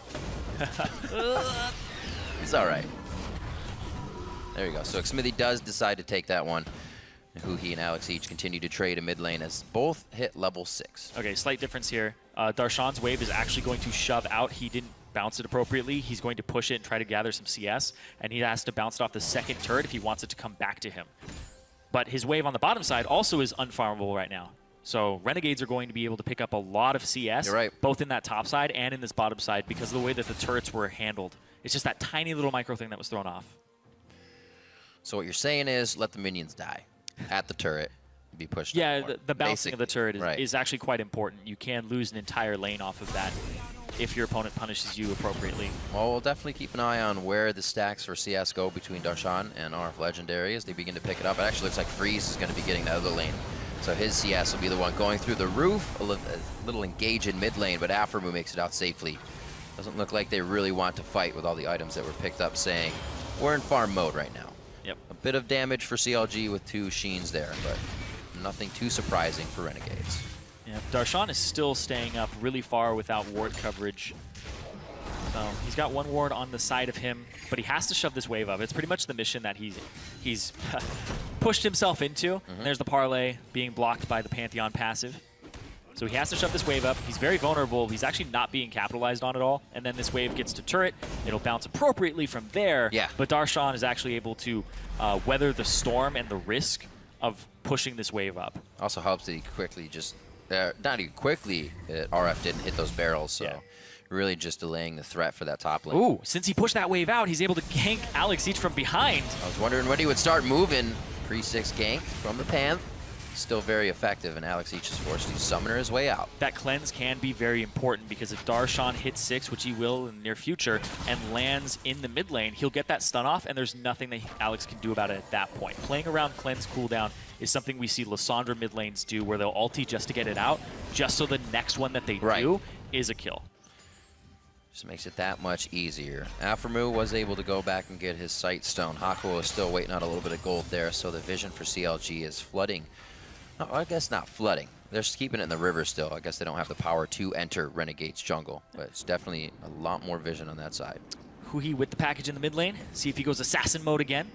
He's all right. There you go. So Smithy does decide to take that one. Huhi and Alex each continue to trade a mid lane as both hit level 6. Okay, slight difference here. Darshan's wave is actually going to shove out. He didn't bounce it appropriately. He's going to push it and try to gather some CS, and he has to bounce it off the second turret if he wants it to come back to him. But his wave on the bottom side also is unfarmable right now. So Renegades are going to be able to pick up a lot of CS, both in that top side and in this bottom side, because of the way that the turrets were handled. It's just that tiny little micro thing that was thrown off. So what you're saying is let the minions die at the turret, be pushed. Yeah, the bouncing of the turret is actually quite important. You can lose an entire lane off of that if your opponent punishes you appropriately. Well, we'll definitely keep an eye on where the stacks for CS go between Darshan and RF Legendary as they begin to pick it up. It actually looks like Freeze is going to be getting the other lane. So his CS will be the one going through the roof, a little engage in mid lane, but Aphromoo makes it out safely. Doesn't look like they really want to fight with all the items that were picked up, saying, we're in farm mode right now. Yep. A bit of damage for CLG with 2 Sheens there, but nothing too surprising for Renegades. Yeah, Darshan is still staying up really far without ward coverage. He's got one ward on the side of him, but he has to shove this wave up. It's pretty much the mission that he's pushed himself into. There's the parlay being blocked by the Pantheon passive. So he has to shove this wave up. He's very vulnerable. He's actually not being capitalized on at all. And then this wave gets to turret. It'll bounce appropriately from there. Yeah. But Darshan is actually able to weather the storm and the risk of pushing this wave up. Also helps that he quickly just, not even quickly, RF didn't hit those barrels, so really just delaying the threat for that top lane. Ooh, since he pushed that wave out, he's able to gank Alex Each from behind. I was wondering when he would start moving. Pre-6 gank from the Panth. Still very effective, and Alex Each is forced to summoner his way out. That cleanse can be very important, because if Darshan hits 6, which he will in the near future, and lands in the mid lane, he'll get that stun off, and there's nothing that Alex can do about it at that point. Playing around cleanse cooldown is something we see Lissandra mid lanes do, where they'll ulti just to get it out, just so the next one that they do is a kill. Just makes it that much easier. Aphromoo was able to go back and get his sight stone. Hakuo is still waiting on a little bit of gold there, so the vision for CLG is flooding. No, I guess not flooding. They're just keeping it in the river still. I guess they don't have the power to enter Renegade's jungle, but it's definitely a lot more vision on that side. Huhi with the package in the mid lane. See if he goes assassin mode again.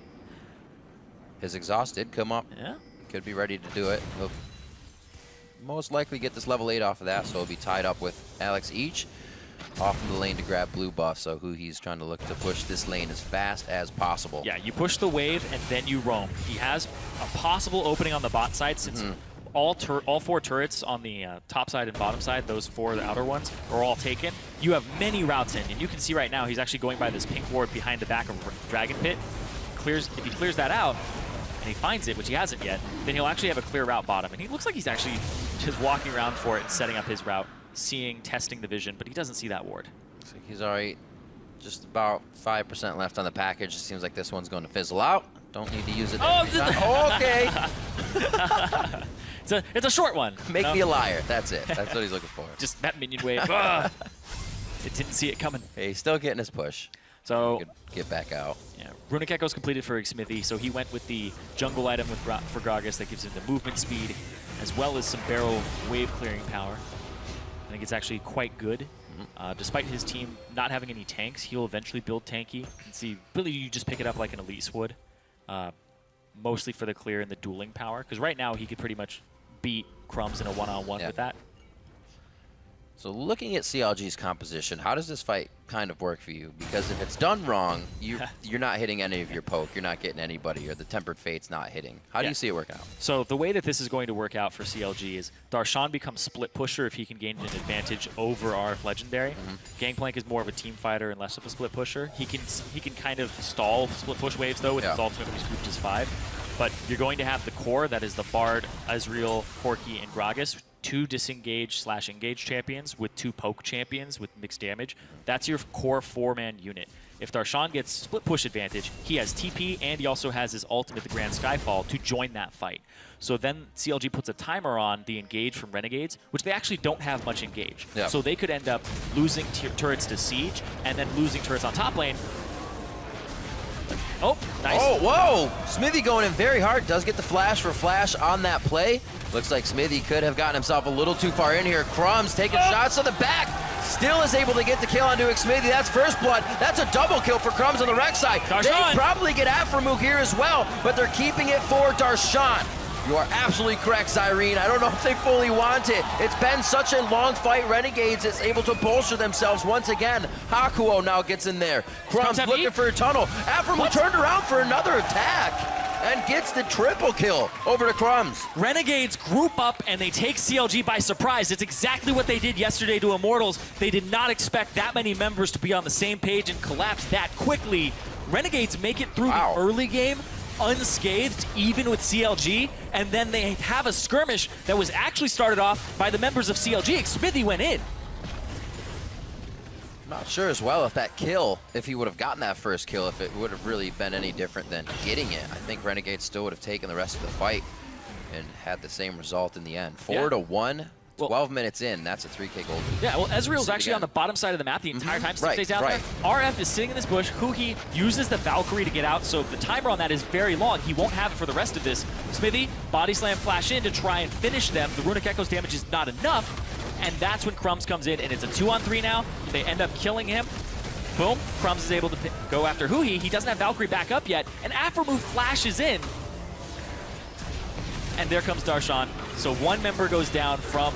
His exhaust did come up. Yeah. Could be ready to do it. He'll most likely get this level 8 off of that, so he'll be tied up with Alex Each. Off in the lane to grab blue buff, so Huhi's trying to look to push this lane as fast as possible. Yeah, you push the wave and then you roam. He has a possible opening on the bot side, since all 4 turrets on the top side and bottom side, those 4 outer ones, are all taken. You have many routes in, and you can see right now he's actually going by this pink ward behind the back of Dragon Pit. If he clears that out, and he finds it, which he hasn't yet, then he'll actually have a clear route bottom. And he looks like he's actually just walking around for it and setting up his route, testing the vision, but he doesn't see that ward. Looks like he's alright. Just about 5% left on the package. It seems like this one's going to fizzle out. Don't need to use it. Okay. It's a short one. Make me a liar. That's it. That's what he's looking for. Just that minion wave. It didn't see it coming. Hey, he's still getting his push. So He could get back out. yeah, Runic Echo's completed for Smithy, so he went with the jungle item for Gragas that gives him the movement speed, as well as some barrel wave clearing power. I think it's actually quite good. Despite his team not having any tanks, he'll eventually build tanky. You can see, really, you just pick it up like an Elise would, mostly for the clear and the dueling power, because right now he could pretty much beat Crumbs in a one-on-one with that. So looking at CLG's composition, how does this fight kind of work for you? Because if it's done wrong, you're not hitting any of your poke, you're not getting anybody, or the Tempered Fate's not hitting. How do you see it work out? So the way that this is going to work out for CLG is Darshan becomes split pusher if he can gain an advantage over RF Legendary. Gangplank is more of a team fighter and less of a split pusher. He can kind of stall split push waves though with his ultimate when he's grouped as 5. But you're going to have the core, that is the Bard, Ezreal, Corki, and Gragas, 2 disengage/engage champions with 2 poke champions with mixed damage. That's your core 4-man unit. If Darshan gets split push advantage, he has TP and he also has his ultimate, the Grand Skyfall, to join that fight. So then CLG puts a timer on the engage from Renegades, which they actually don't have much engage. So they could end up losing turrets to Siege and then losing turrets on top lane. Oh, nice. Oh, whoa! Smithy going in very hard. Does get the flash for flash on that play. Looks like Smithy could have gotten himself a little too far in here. Crumbs taking shots to the back. Still is able to get the kill onto Smithy. That's first blood. That's a double kill for Crumbs on the rec side. They probably get Afromuk here as well, but they're keeping it for Darshan. You are absolutely correct, Cyrene. I don't know if they fully want it. It's been such a long fight. Renegades is able to bolster themselves once again. Hakuo now gets in there. Crumbs looking for a tunnel. Afromuk turned around for another attack and gets the triple kill over to Crumbs. Renegades group up and they take CLG by surprise. It's exactly what they did yesterday to Immortals. They did not expect that many members to be on the same page and collapse that quickly. Renegades make it through the early game unscathed, even with CLG, and then they have a skirmish that was actually started off by the members of CLG. Smithy went in. Not sure as well if that kill, if he would have gotten that first kill, if it would have really been any different than getting it. I think Renegades still would have taken the rest of the fight and had the same result in the end. 4-1. 12 minutes in, that's a 3K gold. Yeah, well, Ezreal's actually on the bottom side of the map the entire time since stays down there. RF is sitting in this bush. Huhi uses the Valkyrie to get out, so the timer on that is very long. He won't have it for the rest of this. Smithy, body slam flash in to try and finish them. The Runic Echo's damage is not enough, and that's when Crumbs comes in, and it's a 2-on-3 now. They end up killing him. Boom, Crumbs is able to go after Huhi. He doesn't have Valkyrie back up yet, and Afromove flashes in. And there comes Darshan. So one member goes down from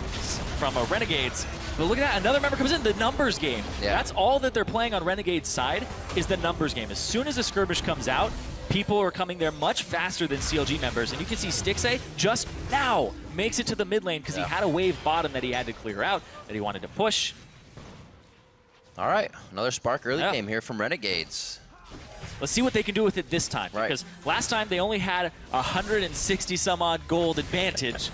Renegades. But look at that, another member comes in, the numbers game. That's all that they're playing on Renegade's side is the numbers game. As soon as a skirmish comes out, people are coming there much faster than CLG members. And you can see Stixay just now makes it to the mid lane because he had a wave bottom that he had to clear out, that he wanted to push. All right, another spark early game here from Renegades. Let's see what they can do with it this time. Because last time they only had 160 some odd gold advantage.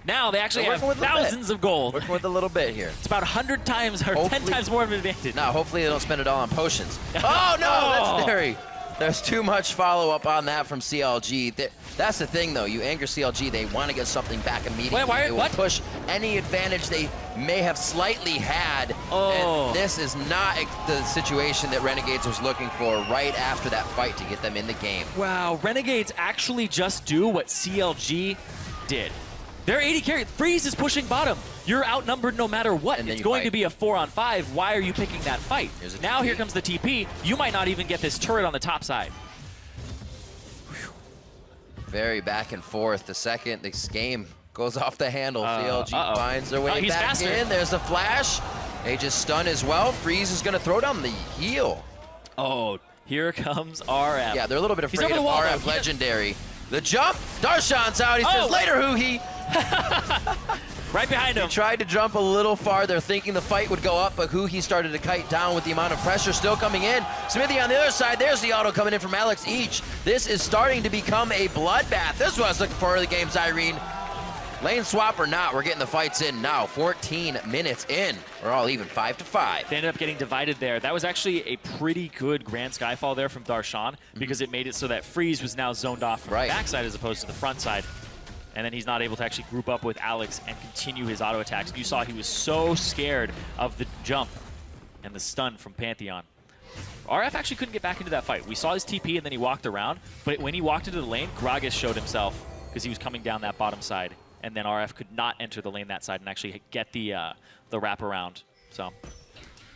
Now they actually have thousands of gold. Working with a little bit here. It's about 100 times or 10 times more of an advantage. No, hopefully they don't spend it all on potions. Oh no, that's there's too much follow-up on that from CLG. That's the thing, though. You anger CLG, they want to get something back immediately. They will push any advantage they may have slightly had. And this is not the situation that Renegades was looking for right after that fight to get them in the game. Wow, Renegades actually just do what CLG did. They're 80 carry. Freeze is pushing bottom. You're outnumbered no matter what. It's going to be a 4-on-5. Why are you picking that fight? Now here comes the TP. You might not even get this turret on the top side. Very back and forth. The second this game goes off the handle, CLG finds their way back in. There's the flash. Aegis stun as well. Freeze is going to throw down the heal. Oh, here comes RF. Yeah, they're a little bit afraid of RF Legendary. The jump, Darshan's out. He says, later, Huhi. Right behind him. He tried to jump a little farther, thinking the fight would go up, but Huhi started to kite down with the amount of pressure still coming in. Smithy on the other side. There's the auto coming in from Alex Each. This is starting to become a bloodbath. This is what I was looking for early games, Irene. Lane swap or not, we're getting the fights in now. 14 minutes in. We're all even 5-5. They ended up getting divided there. That was actually a pretty good Grand Skyfall there from Darshan because it made it so that Freeze was now zoned off from the backside as opposed to the front side. And then he's not able to actually group up with Alex and continue his auto attacks. You saw he was so scared of the jump and the stun from Pantheon. RF actually couldn't get back into that fight. We saw his TP and then he walked around, but when he walked into the lane, Gragas showed himself because he was coming down that bottom side. And then RF could not enter the lane that side and actually get the wraparound. So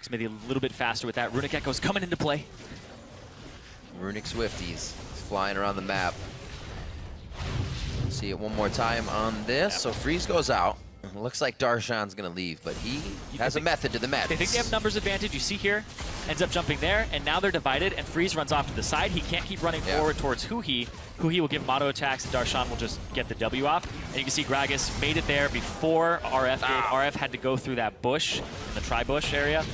Smithy a little bit faster with that. Runic Echo's coming into play. Runic Swifties flying around the map. See it one more time on this. So Freeze goes out. Looks like Darshan's going to leave, but he has a method to the madness. They think they have numbers advantage. You see here, ends up jumping there, and now they're divided, and Freeze runs off to the side. He can't keep running forward towards Huhi. Huhi will give him auto attacks, and Darshan will just get the W off. And you can see Gragas made it there before RF did. RF had to go through that bush, in the tri-bush area,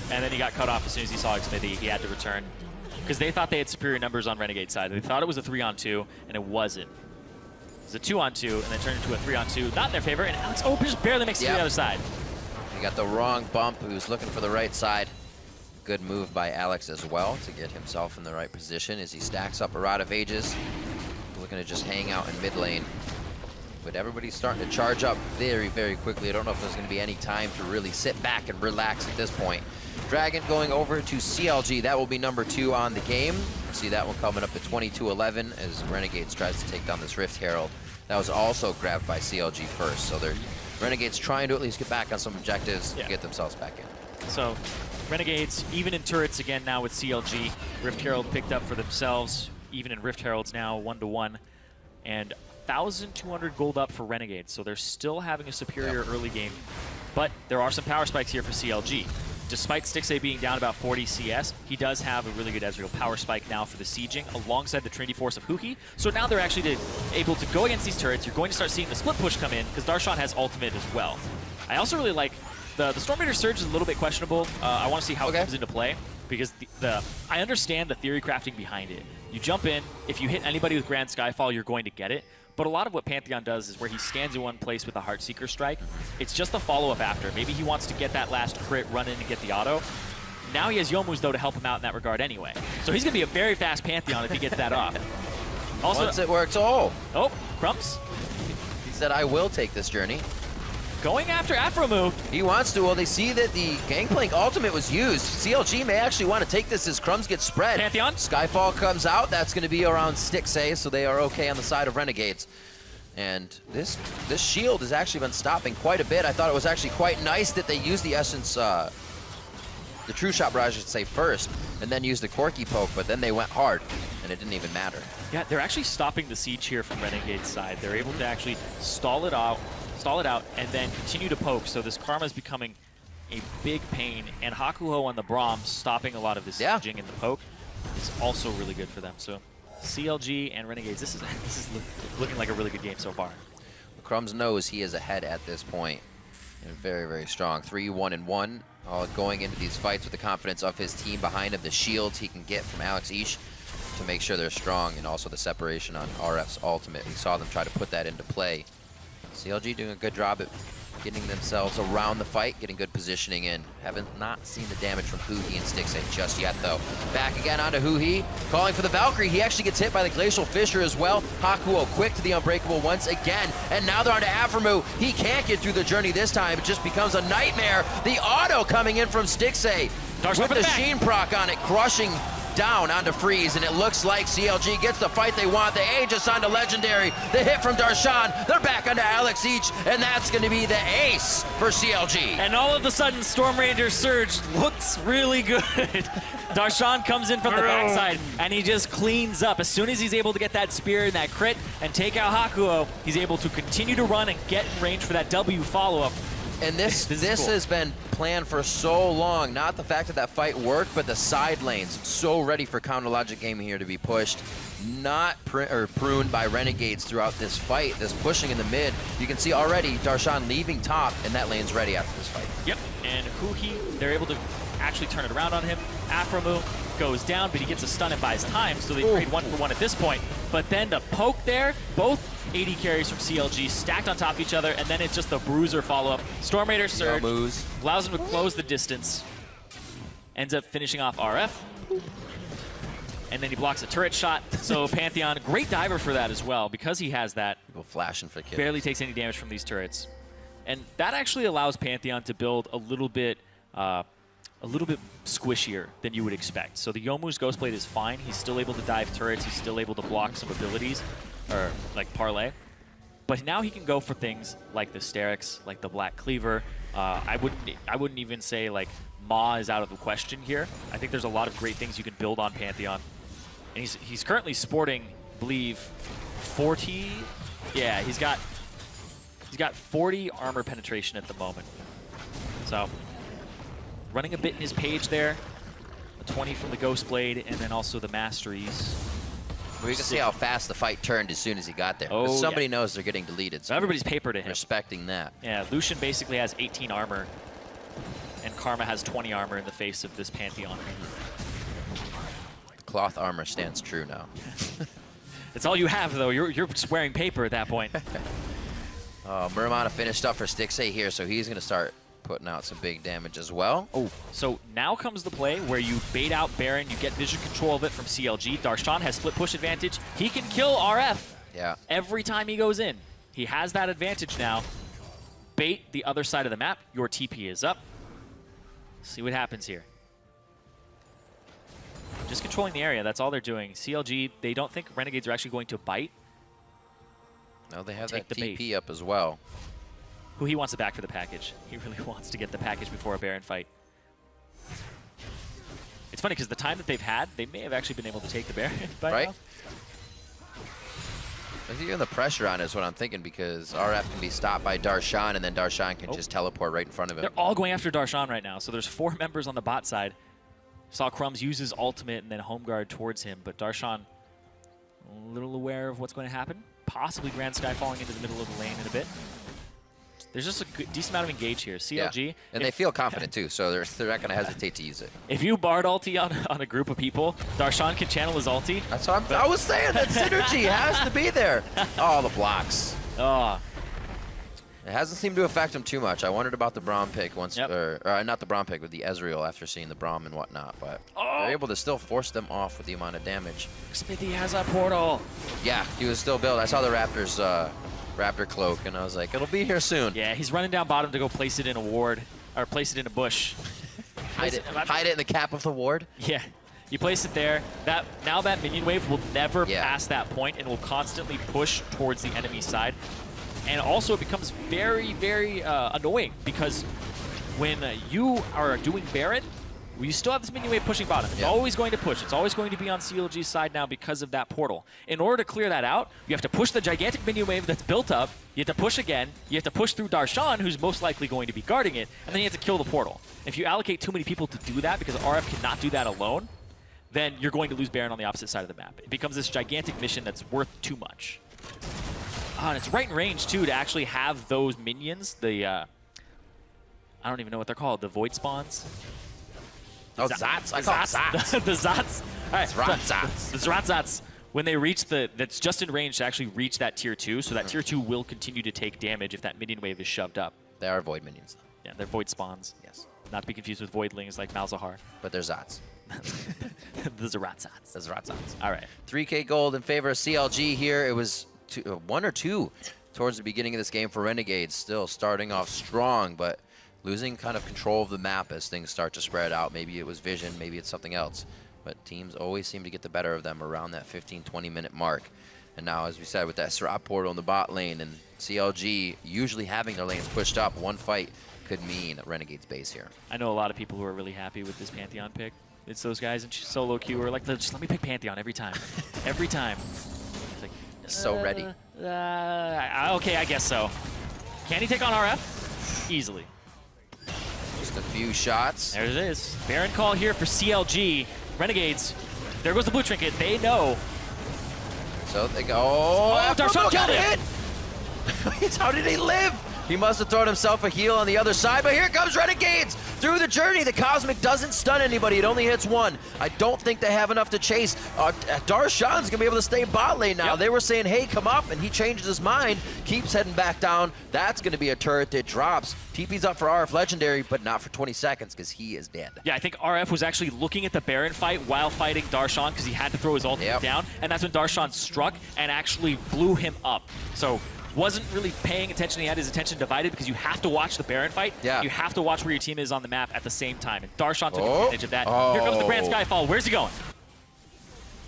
and then he got cut off as soon as he saw Smithy. He had to return. Because they thought they had superior numbers on Renegade side. They thought it was a 3-on-2, and it wasn't. It was a 2-on-2, and then turned into a 3-on-2. Not in their favor, and Alex just barely makes it to the other side. He got the wrong bump. He was looking for the right side. Good move by Alex as well to get himself in the right position as he stacks up a Rod of Ages. Looking to just hang out in mid lane. But everybody's starting to charge up very, very quickly. I don't know if there's going to be any time to really sit back and relax at this point. Dragon going over to CLG. That will be number 2 on the game. See that one coming up at 22-11 as Renegades tries to take down this Rift Herald. That was also grabbed by CLG first. So they're Renegades trying to at least get back on some objectives to get themselves back in. So Renegades, even in turrets again now with CLG. Rift Herald picked up for themselves. Even in Rift Heralds now 1-1. And 1,200 gold up for Renegades. So they're still having a superior early game. But there are some power spikes here for CLG. Despite Stixxay being down about 40 CS, he does have a really good Ezreal power spike now for the sieging alongside the Trinity Force of Huhi. So now they're actually able to go against these turrets. You're going to start seeing the split push come in because Darshan has ultimate as well. I also really like the Storm Raider Surge is a little bit questionable. I want to see how it comes into play because I understand the theory crafting behind it. You jump in, if you hit anybody with Grand Skyfall, you're going to get it. But a lot of what Pantheon does is where he stands in one place with a Heartseeker strike. It's just the follow-up after. Maybe he wants to get that last crit, run in and get the auto. Now he has Youmuu's, though, to help him out in that regard anyway. So he's going to be a very fast Pantheon if he gets that off. Also, once it works, Crumps. He said, I will take this journey. Going after Afro move. He wants to. Well, they see that the Gangplank ultimate was used. CLG may actually want to take this as Crumbs get spread. Pantheon. Skyfall comes out. That's going to be around Stixxay, so they are okay on the side of Renegades. And this shield has actually been stopping quite a bit. I thought it was actually quite nice that they used the Essence, the True Shot Barrage, I should say, first, and then used the Corky Poke, but then they went hard, and it didn't even matter. Yeah, they're actually stopping the siege here from Renegade's side. They're able to actually stall it out, and then continue to poke. So this Karma is becoming a big pain. And Hakuho on the Braum stopping a lot of the sieging and the poke is also really good for them. So CLG and Renegades, this is looking like a really good game so far. Crumbs knows he is ahead at this point. And very, very strong. 3-1-1. Going into these fights with the confidence of his team behind him. The shields he can get from Alex Ish to make sure they're strong. And also the separation on RF's ultimate. We saw them try to put that into play. CLG doing a good job at getting themselves around the fight, getting good positioning in. Haven't not seen the damage from Huhi and Stixxay just yet, though. Back again onto Huhi, calling for the Valkyrie. He actually gets hit by the Glacial Fissure as well. Hakuho quick to the Unbreakable once again, and now they're onto Aphromoo. He can't get through the journey this time. It just becomes a nightmare. The auto coming in from Stixxay with the Sheen proc on it, crushing down onto Freeze, and it looks like CLG gets the fight they want. The Aegis onto Legendary. The hit from Darshan. They're back onto Alex Each, and that's going to be the ace for CLG. And all of a sudden, Storm Ranger Surge looks really good. Darshan comes in from the backside, and he just cleans up. As soon as he's able to get that spear and that crit and take out Hakuho, he's able to continue to run and get in range for that W follow-up. And this cool. has been planned for so long. Not the fact that that fight worked, but the side lanes so ready for counter logic gaming here to be pushed. Not pruned by Renegades throughout this fight. This pushing in the mid. You can see already Darshan leaving top, and that lane's ready after this fight. Yep, and they're able to actually turn it around on him. Afromu goes down, but he gets a stun and buys time, so they trade 1-for-1 at this point. But then the poke there, both AD carries from CLG stacked on top of each other, and then it's just the bruiser follow-up. Storm Raider surge allows him to close the distance. Ends up finishing off RF. And then he blocks a turret shot. So Pantheon, great diver for that as well, because he has that. People flashing for kills. Barely takes any damage from these turrets. And that actually allows Pantheon to build a little bit squishier than you would expect. So the Youmuu's Ghostblade is fine. He's still able to dive turrets. He's still able to block some abilities, or like parlay. But now he can go for things like the Sterix, like the Black Cleaver. I wouldn't even say like Maw is out of the question here. I think there's a lot of great things you can build on Pantheon. And he's currently sporting, I believe, 40. Yeah, he's got 40 armor penetration at the moment. So running a bit in his page there. A 20 from the Ghostblade, and then also the Masteries. Well, you can see how fast the fight turned as soon as he got there. Oh, somebody knows they're getting deleted. So everybody's paper to him. Respecting that. Yeah, Lucian basically has 18 armor, and Karma has 20 armor in the face of this Pantheon. Cloth armor stands true now. It's all you have, though. You're just wearing paper at that point. Muramana finished up for Stixxay here, so he's going to start putting out some big damage as well. Oh, so now comes the play where you bait out Baron, you get vision control of it from CLG. Darshan has split push advantage. He can kill RF every time he goes in. He has that advantage now. Bait the other side of the map. Your TP is up. See what happens here. Just controlling the area, that's all they're doing. CLG, they don't think Renegades are actually going to bite. No, they have that TP up as well. Who he wants it back for the package. He really wants to get the package before a Baron fight. It's funny because the time that they've had, they may have actually been able to take the Baron by now. I think even the pressure on it is what I'm thinking, because RF can be stopped by Darshan, and then Darshan can just teleport right in front of him. They're all going after Darshan right now, so there's 4 members on the bot side. Saw Crumbs use his ultimate and then home guard towards him, but Darshan a little aware of what's going to happen. Possibly Grand Sky falling into the middle of the lane in a bit. There's just a decent amount of engage here. CLG. And they feel confident too, so they're not going to hesitate to use it. If you Bard ulti on a group of people, Darshan can channel his ulti. That's what I was saying, that synergy has to be there. Oh, the blocks. Oh. It hasn't seemed to affect him too much. I wondered about the Braum pick once, or not the Braum pick, but the Ezreal after seeing the Braum and whatnot. But they're able to still force them off with the amount of damage. Smithy has a portal. Yeah, he was still built. I saw the Raptors Raptor cloak, and I was like, it'll be here soon. Yeah, he's running down bottom to go place it in a ward, or place it in a bush. Hide it in the cap of the ward? Yeah. You place it there. Now that minion wave will never pass that point and will constantly push towards the enemy side. And also it becomes very, very annoying, because when you are doing Baron, you still have this minion wave pushing bottom. It's always going to push. It's always going to be on CLG's side now because of that portal. In order to clear that out, you have to push the gigantic minion wave that's built up. You have to push again. You have to push through Darshan, who's most likely going to be guarding it, and then you have to kill the portal. If you allocate too many people to do that, because RF cannot do that alone, then you're going to lose Baron on the opposite side of the map. It becomes this gigantic mission that's worth too much. And it's right in range, too, to actually have those minions, the, I don't even know what they're called, the Void Spawns? Oh, Zats. I call it Zats. The Zats. All right. Zats. The Zats. When they reach that's just in range to actually reach that tier 2, so that tier 2 will continue to take damage if that minion wave is shoved up. They are Void minions, though. Yeah, they're Void Spawns. Yes. Not to be confused with Voidlings like Malzahar. But they're Zats. The Zats. The Zats. All right. 3K gold in favor of CLG here. It was 1 or 2 towards the beginning of this game for Renegades. Still starting off strong, but losing kind of control of the map as things start to spread out. Maybe it was vision, maybe it's something else. But teams always seem to get the better of them around that 15-20 minute mark. And now, as we said, with that Syrah portal in the bot lane and CLG usually having their lanes pushed up, one fight could mean Renegade's base here. I know a lot of people who are really happy with this Pantheon pick. It's those guys in solo queue who are like, just let me pick Pantheon every time. Every time. It's like, so ready. Okay, I guess so. Can he take on RF? easily. Just a few shots. There it is. Baron call here for CLG. Renegades. There goes the blue trinket. They know. So they go. Oh, Darshan got killed him. hit. How did he live? He must have thrown himself a heal on the other side, but here comes Renegades through the journey. The Cosmic doesn't stun anybody. It only hits one. I don't think they have enough to chase. Darshan's gonna be able to stay bot lane now. Yep. They were saying, hey, come up, and he changed his mind, keeps heading back down. That's gonna be a turret that drops. TP's up for RF Legendary, but not for 20 seconds because he is dead. Yeah, I think RF was actually looking at the Baron fight while fighting Darshan because he had to throw his ultimate down, and that's when Darshan struck and actually blew him up. So wasn't really paying attention. He had his attention divided because you have to watch the Baron fight. Yeah. You have to watch where your team is on the map at the same time. And Darshan took advantage of that. Here comes the Grand Skyfall. Where's he going?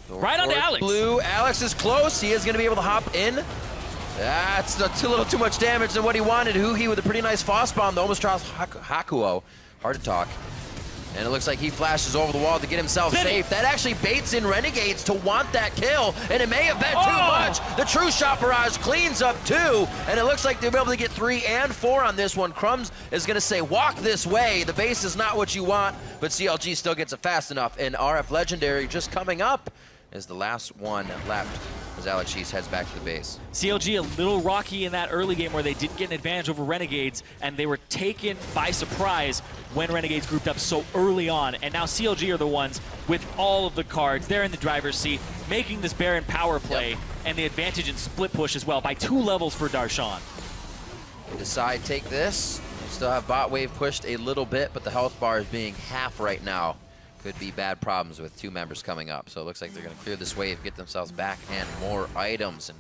Right onto Alex. Blue. Alex is close. He is going to be able to hop in. That's a little too much damage than what he wanted. Huhi with a pretty nice Foss bomb, though, almost drops Hakuo. Hard to talk. And it looks like he flashes over the wall to get himself safe. That actually baits in Renegades to want that kill, and it may have been too much. The True Shot Barrage cleans up 2, and it looks like they'll be able to get 3 and 4 on this one. Crumbs is going to say, walk this way. The base is not what you want, but CLG still gets it fast enough. And RF Legendary just coming up is the last one left as Alex Cheese heads back to the base. CLG a little rocky in that early game where they didn't get an advantage over Renegades, and they were taken by surprise when Renegades grouped up so early on. And now CLG are the ones with all of the cards. They're in the driver's seat, making this Baron power play and the advantage in split push as well by 2 levels for Darshan. They decide take this. They still have bot wave pushed a little bit, but the health bar is being half right now. Could be bad problems with 2 members coming up. So it looks like they're going to clear this wave, get themselves back and more items. And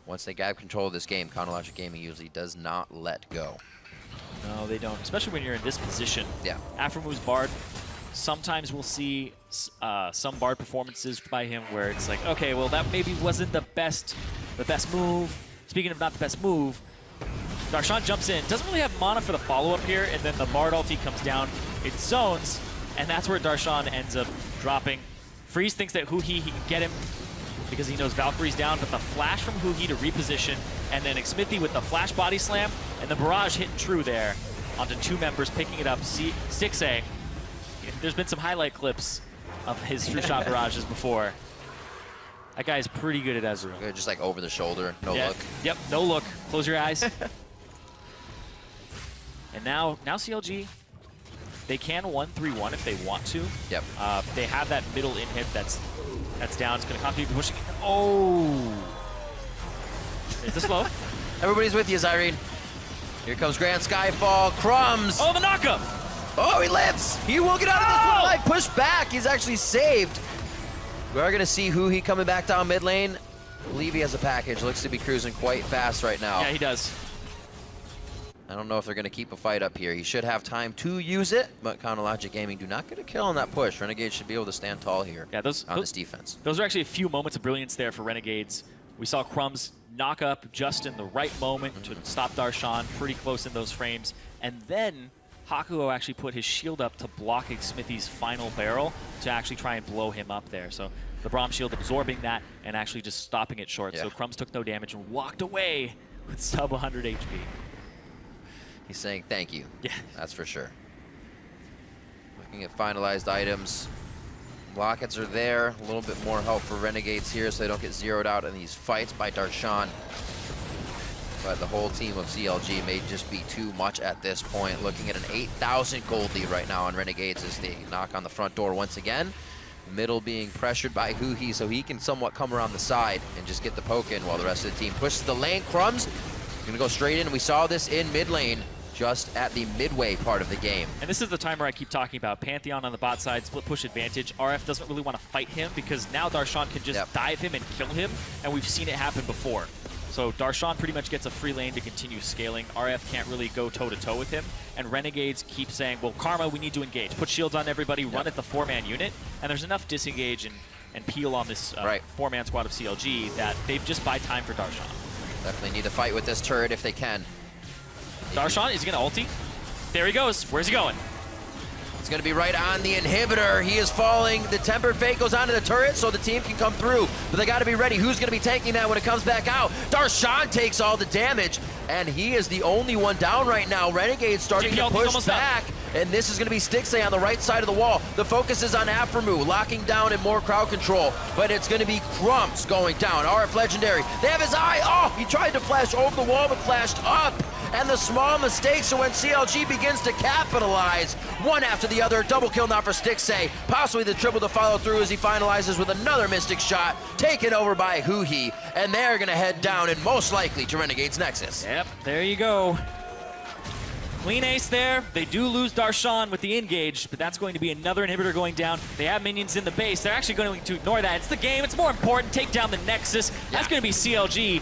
once they grab control of this game, Chronologic Gaming usually does not let go. No, they don't, especially when you're in this position. Yeah. After moves Bard, sometimes we'll see some Bard performances by him where it's like, okay, well, that maybe wasn't the best move. Speaking of not the best move, Darshan jumps in, doesn't really have mana for the follow-up here, and then the Bard ulti comes down, it zones, and that's where Darshan ends up dropping. Freeze thinks that Huhi, he can get him because he knows Valkyrie's down, but the flash from Huhi to reposition, and then Xmithy with the flash body slam, and the barrage hitting true there onto 2 members, picking it up. 6A. There's been some highlight clips of his true shot barrages before. That guy is pretty good at Ezreal. Good, just like over the shoulder, no look. Yep, no look. Close your eyes. And now CLG, they can 1-3-1 if they want to. Yep. They have that middle inhib that's down. It's going to continue pushing. Oh! Is this low? Everybody's with you, Zyrene. Here comes Grand Skyfall. Crumbs. Oh, the knockup! Oh, he lives. He will get out of this one alive. Push back. He's actually saved. We are going to see Huhi coming back down mid lane. I believe he has a package. Looks to be cruising quite fast right now. Yeah, he does. I don't know if they're going to keep a fight up here. He should have time to use it, but Chronologic Gaming do not get a kill on that push. Renegades should be able to stand tall here on this defense. Those are actually a few moments of brilliance there for Renegades. We saw Crumbs knock up just in the right moment to stop Darshan, pretty close in those frames. And then Hakuo actually put his shield up to block Xmithy's final barrel to actually try and blow him up there. So the Braum shield absorbing that and actually just stopping it short. So Crumbs took no damage and walked away with sub 100 HP. He's saying thank you. Yeah. That's for sure. Looking at finalized items. Lockets are there. A little bit more help for Renegades here so they don't get zeroed out in these fights by Darshan. But the whole team of CLG may just be too much at this point. Looking at an 8,000 gold lead right now on Renegades as they knock on the front door once again. Middle being pressured by Huhi so he can somewhat come around the side and just get the poke in while the rest of the team pushes the lane. Crumbs gonna go straight in. We saw this in mid lane just at the midway part of the game. And this is the timer I keep talking about. Pantheon on the bot side, split push advantage. RF doesn't really want to fight him because now Darshan can just dive him and kill him, and we've seen it happen before. So Darshan pretty much gets a free lane to continue scaling. RF can't really go toe-to-toe with him, and Renegades keep saying, well, Karma, we need to engage. Put shields on everybody, run at the 4-man unit, and there's enough disengage and peel on this 4-man squad of CLG that they just buy time for Darshan. Definitely need to fight with this turret if they can. Darshan, is he going to ulti? There he goes. Where's he going? It's going to be right on the inhibitor. He is falling. The tempered fate goes onto the turret so the team can come through. But they got to be ready. Who's going to be taking that when it comes back out? Darshan takes all the damage, and he is the only one down right now. Renegades starting to push back. And this is going to be Stixay on the right side of the wall. The focus is on Aphromoo, locking down and more crowd control. But it's going to be Crumps going down. RF Legendary. They have his eye. Oh, he tried to flash over the wall, but flashed up. And the small mistake, so when CLG begins to capitalize, one after the other, double kill now for Stixay. Possibly the triple to follow through as he finalizes with another Mystic shot, taken over by Huhi. And they're going to head down and most likely to Renegade's Nexus. Yep, there you go. Clean ace there. They do lose Darshan with the engage, but that's going to be another inhibitor going down. They have minions in the base. They're actually going to ignore that. It's the game. It's more important. Take down the Nexus. That's going to be CLG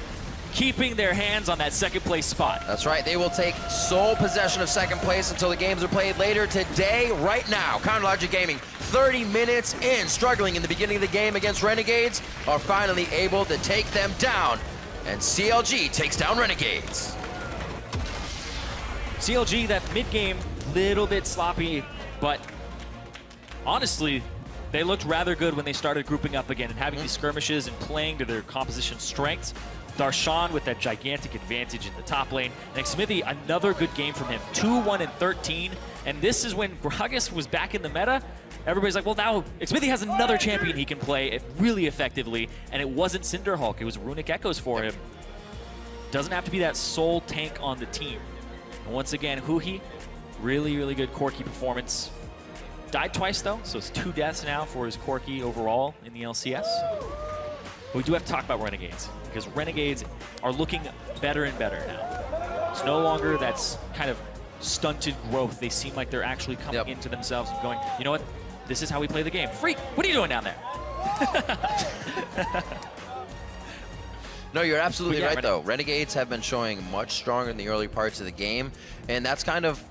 keeping their hands on that second place spot. That's right. They will take sole possession of second place until the games are played later today. Right now, Counterlogic Gaming, 30 minutes in, struggling in the beginning of the game against Renegades, are finally able to take them down. And CLG takes down Renegades. CLG, that mid-game, little bit sloppy, but honestly, they looked rather good when they started grouping up again and having these skirmishes and playing to their composition strengths. Darshan with that gigantic advantage in the top lane. And Smithy, another good game from him. 2-1 and 13. And this is when Gragas was back in the meta. Everybody's like, well, now Smithy has another champion he can play it really effectively. And it wasn't Cinderhulk, it was Runic Echoes for him. Doesn't have to be that sole tank on the team. And once again, Huhi, really, really good Corki performance. Died twice, though, so it's 2 deaths now for his Corki overall in the LCS. But we do have to talk about Renegades, because Renegades are looking better and better now. It's no longer that kind of stunted growth. They seem like they're actually coming into themselves and going, you know what, this is how we play the game. Freak, what are you doing down there? No, you're absolutely right, though. Renegades have been showing much stronger in the early parts of the game, and that's kind of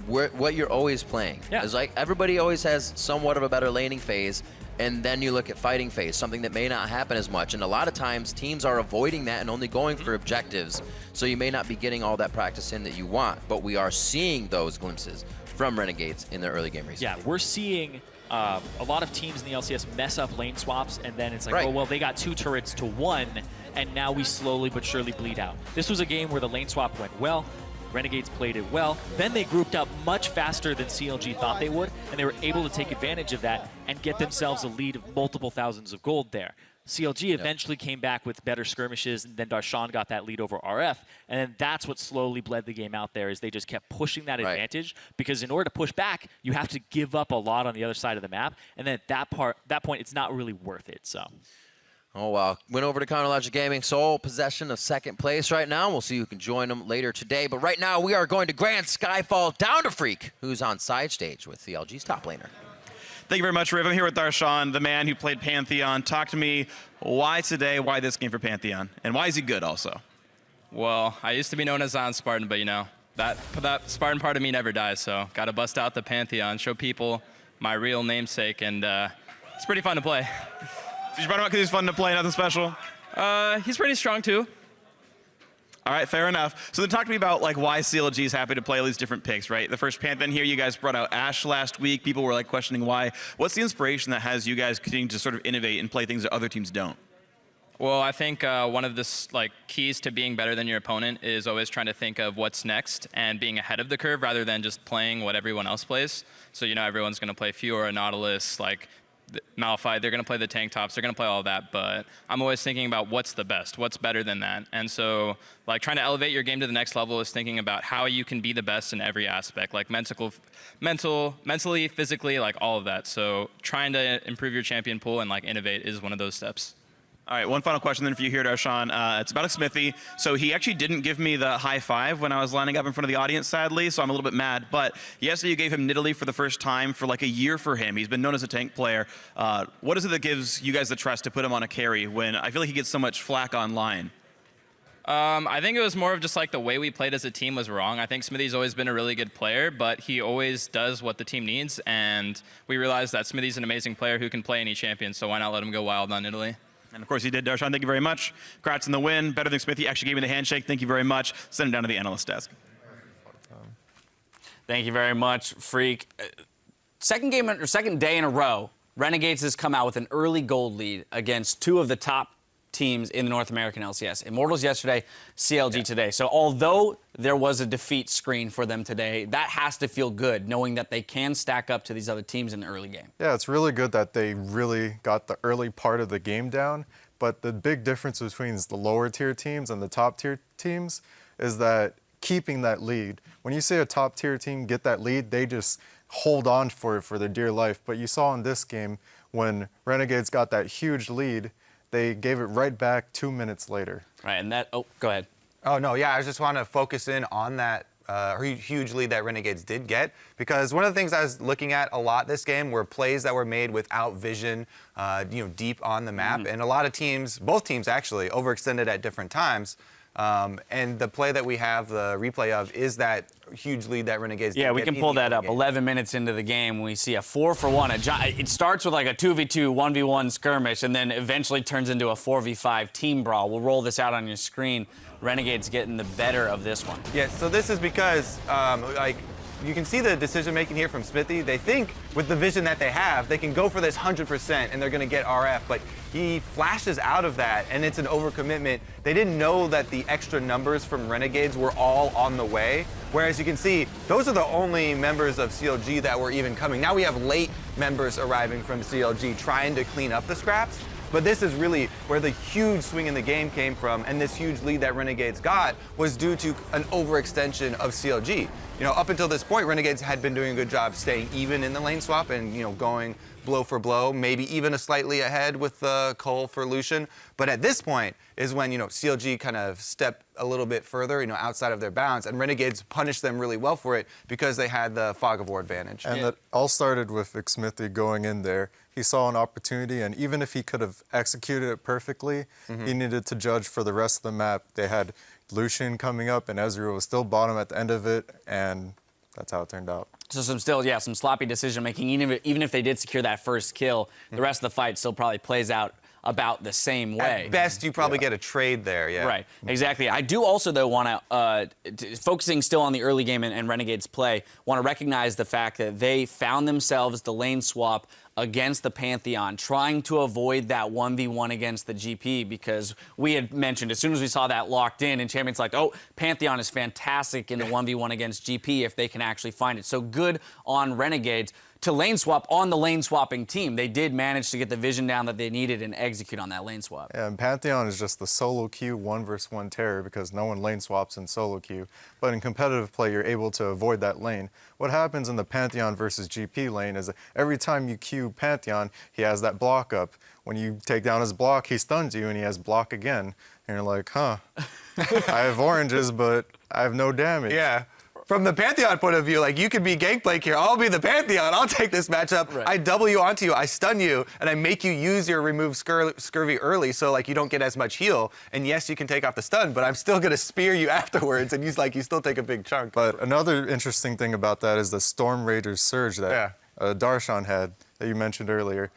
what you're always playing. Yeah. It's like everybody always has somewhat of a better laning phase, and then you look at fighting phase, something that may not happen as much. And a lot of times, teams are avoiding that and only going for objectives, so you may not be getting all that practice in that you want, but we are seeing those glimpses from Renegades in their early game recently. Yeah, we're seeing a lot of teams in the LCS mess up lane swaps, and then it's like, oh, well, they got 2 turrets to 1, and now we slowly but surely bleed out. This was a game where the lane swap went well, Renegades played it well, then they grouped up much faster than CLG thought they would, and they were able to take advantage of that and get themselves a lead of multiple thousands of gold there. CLG eventually came back with better skirmishes, and then Darshan got that lead over RF, and then that's what slowly bled the game out there, is they just kept pushing that advantage, because in order to push back, you have to give up a lot on the other side of the map, and then at that point, it's not really worth it, so. Oh, wow. Went over to Counterlogic Gaming, sole possession of second place right now. We'll see who can join them later today. But right now, we are going to Grand Skyfall down to Freak, who's on side stage with CLG's top laner. Thank you very much, Riv. I'm here with Darshan, the man who played Pantheon. Talk to me, why today, why this game for Pantheon? And why is he good also? Well, I used to be known as on Spartan, but you know, that Spartan part of me never dies, so gotta bust out the Pantheon, show people my real namesake, and it's pretty fun to play. Did you brought him out because he's fun to play, nothing special? He's pretty strong too. All right, fair enough. So then talk to me about like why CLG is happy to play all these different picks, right? The first Pantheon here, you guys brought out Ashe last week. People were like questioning why. What's the inspiration that has you guys continuing to sort of innovate and play things that other teams don't? Well, I think one of the keys to being better than your opponent is always trying to think of what's next and being ahead of the curve rather than just playing what everyone else plays. So, you know, everyone's going to play Fiora, Nautilus, like Malphite, they're going to play the tank tops, they're going to play all that, but I'm always thinking about what's the best, what's better than that. And so, like, trying to elevate your game to the next level is thinking about how you can be the best in every aspect, like mentally, physically, like all of that. So trying to improve your champion pool and like innovate is one of those steps. All right, one final question then for you here, Darshan. It's about a Smithy. So he actually didn't give me the high five when I was lining up in front of the audience, sadly, so I'm a little bit mad. But yesterday you gave him Nidalee for the first time for like a year for him. He's been known as a tank player. What is it that gives you guys the trust to put him on a carry when I feel like he gets so much flack online? I think it was more of just like the way we played as a team was wrong. I think Smithy's always been a really good player, but he always does what the team needs. And we realized that Smithy's an amazing player who can play any champion, so why not let him go wild on Nidalee? And of course he did, Darshan. Thank you very much. Congrats on the win. Better than Smithy. Actually gave me the handshake. Thank you very much. Send him down to the analyst desk. Thank you very much, Freak. second day in a row, Renegades has come out with an early gold lead against two of the top teams in the North American LCS. Immortals yesterday, CLG today. So although there was a defeat screen for them today, that has to feel good, knowing that they can stack up to these other teams in the early game. Yeah, it's really good that they really got the early part of the game down. But the big difference between the lower tier teams and the top tier teams is that keeping that lead. When you see a top tier team get that lead, they just hold on for it for their dear life. But you saw in this game, when Renegades got that huge lead, they gave it right back 2 minutes later. Right, and that, go ahead. Oh, no, yeah, I just want to focus in on that huge lead that Renegades did get, because one of the things I was looking at a lot this game were plays that were made without vision, deep on the map, and a lot of teams, both teams actually, overextended at different times. And the play that we have the replay of is that huge lead that Renegades did. Yeah, we can pull that up. 11 minutes into the game, we see a 4-for-1. It starts with like a 2v2, 1v1 skirmish, and then eventually turns into a 4v5 team brawl. We'll roll this out on your screen. Renegades getting the better of this one. Yeah, so this is because, you can see the decision making here from Smithy. They think with the vision that they have, they can go for this 100% and they're going to get RF, but he flashes out of that and it's an overcommitment. They didn't know that the extra numbers from Renegades were all on the way. Whereas you can see, those are the only members of CLG that were even coming. Now we have late members arriving from CLG trying to clean up the scraps. But this is really where the huge swing in the game came from, and this huge lead that Renegades got was due to an overextension of CLG. Up until this point, Renegades had been doing a good job staying even in the lane swap and, going blow for blow, maybe even a slightly ahead with Cole for Lucian. But at this point is when, CLG kind of stepped a little bit further, outside of their bounds, and Renegades punished them really well for it because they had the fog of war advantage. And that all started with Smithy going in there. He saw an opportunity, and even if he could have executed it perfectly, he needed to judge for the rest of the map. They had Lucian coming up, and Ezreal was still bottom at the end of it, and that's how it turned out. So some sloppy decision making. Even if they did secure that first kill, the rest of the fight still probably plays out about the same way. At best, you probably get a trade there, yeah. Right, exactly. I do also, though, want to, focusing still on the early game and Renegades play, want to recognize the fact that they found themselves the lane swap against the Pantheon, trying to avoid that 1v1 against the GP, because we had mentioned as soon as we saw that locked in and Champions like, oh, Pantheon is fantastic in the 1v1 against GP if they can actually find it. So good on Renegades to lane swap on the lane swapping team. They did manage to get the vision down that they needed and execute on that lane swap. Yeah, and Pantheon is just the solo queue 1v1 terror because no one lane swaps in solo queue. But in competitive play, you're able to avoid that lane. What happens in the Pantheon versus GP lane is that every time you queue Pantheon, he has that block up. When you take down his block, he stuns you and he has block again. And you're like, huh, I have oranges, but I have no damage. Yeah. From the Pantheon point of view, you could be Gangplank here. I'll be the Pantheon. I'll take this matchup. Right. I double you onto you. I stun you, and I make you use your remove scurvy early so, you don't get as much heal. And yes, you can take off the stun, but I'm still going to spear you afterwards, and you still take a big chunk. But another interesting thing about that is the Storm Raider's surge that Darshan had that you mentioned earlier.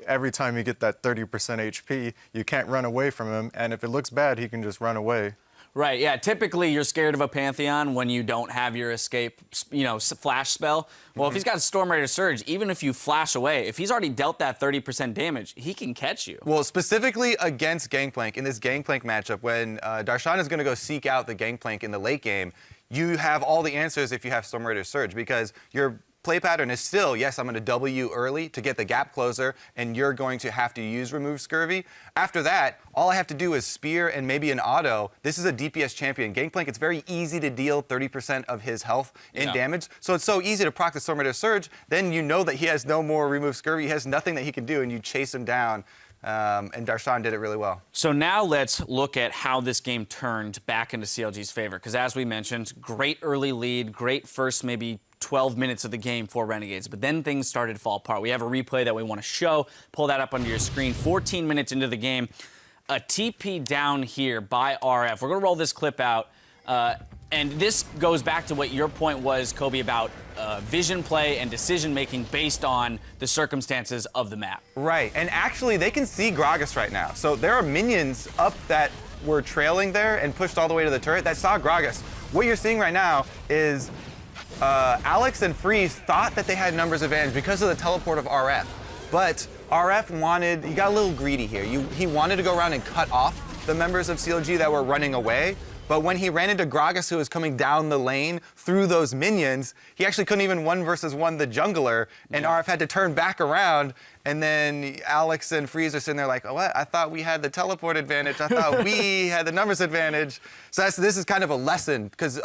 Every time you get that 30% HP, you can't run away from him, and if it looks bad, he can just run away. Right, yeah. Typically, you're scared of a Pantheon when you don't have your escape, flash spell. Well, if he's got a Storm Raider Surge, even if you flash away, if he's already dealt that 30% damage, he can catch you. Well, specifically against Gangplank, in this Gangplank matchup, when Darshan is going to go seek out the Gangplank in the late game, you have all the answers if you have Storm Raider Surge, because your play pattern is still, yes, I'm going to double you early to get the gap closer, and you're going to have to use remove scurvy. After that, all I have to do is spear and maybe an auto. This is a DPS champion. Gangplank, it's very easy to deal 30% of his health in damage, so it's so easy to proc the Storm Raider Surge. Then you know that he has no more remove scurvy. He has nothing that he can do, and you chase him down. And Darshan did it really well. So now let's look at how this game turned back into CLG's favor, because as we mentioned, great early lead, great first maybe 12 minutes of the game for Renegades, but then things started to fall apart. We have a replay that we want to show. Pull that up onto your screen. 14 minutes into the game, a TP down here by RF. We're going to roll this clip out, and this goes back to what your point was, Kobe, about vision play and decision-making based on the circumstances of the map. Right, and actually they can see Gragas right now. So there are minions up that were trailing there and pushed all the way to the turret that saw Gragas. What you're seeing right now is Alex and Freeze thought that they had numbers advantage because of the teleport of RF. But RF he got a little greedy here. He wanted to go around and cut off the members of CLG that were running away. But when he ran into Gragas, who was coming down the lane through those minions, he actually couldn't even 1v1 the jungler, and RF had to turn back around, and then Alex and Freeze are sitting there like, oh, what? I thought we had the teleport advantage. I thought we had the numbers advantage. So this is kind of a lesson, because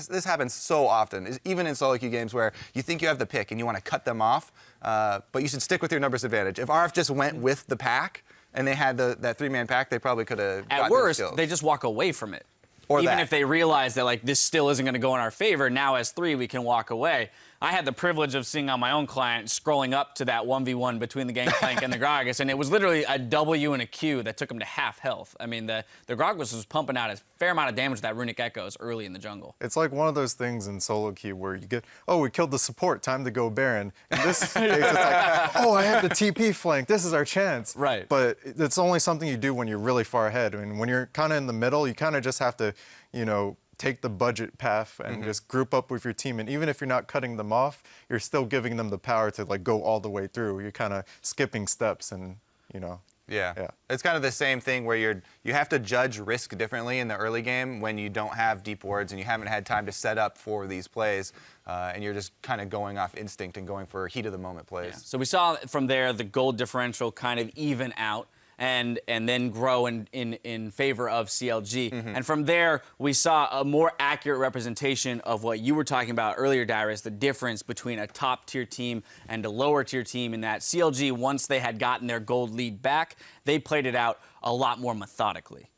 this happens so often, even in solo queue games where you think you have the pick and you want to cut them off, but you should stick with your numbers advantage. If RF just went with the pack, and they had that three-man pack, they probably could have gotten At worst, skills. they just walk away from it. Or even that. if they realize that like this still isn't going to go in our favor, now as 3 we can walk away. I had the privilege of seeing on my own client scrolling up to that 1v1 between the Gangplank and the Gragas, and it was literally a W and a Q that took him to half health. I mean, the Gragas was pumping out a fair amount of damage with that Runic Echoes early in the jungle. It's like one of those things in solo queue where you get, oh, we killed the support, time to go Baron. In this case, it's like, oh, I have the TP flank, this is our chance. Right. But it's only something you do when you're really far ahead. I mean, when you're kind of in the middle, you kind of just have to, you know, take the budget path and just group up with your team. And even if you're not cutting them off, you're still giving them the power to like go all the way through. You're kind of skipping steps and, you know. Yeah. It's kind of the same thing where you have to judge risk differently in the early game when you don't have deep wards and you haven't had time to set up for these plays, and you're just kind of going off instinct and going for heat of the moment plays. Yeah. So we saw from there the gold differential kind of even out and then grow in favor of CLG. And from there, we saw a more accurate representation of what you were talking about earlier, Dyrus, the difference between a top-tier team and a lower-tier team, in that CLG, once they had gotten their gold lead back, they played it out a lot more methodically.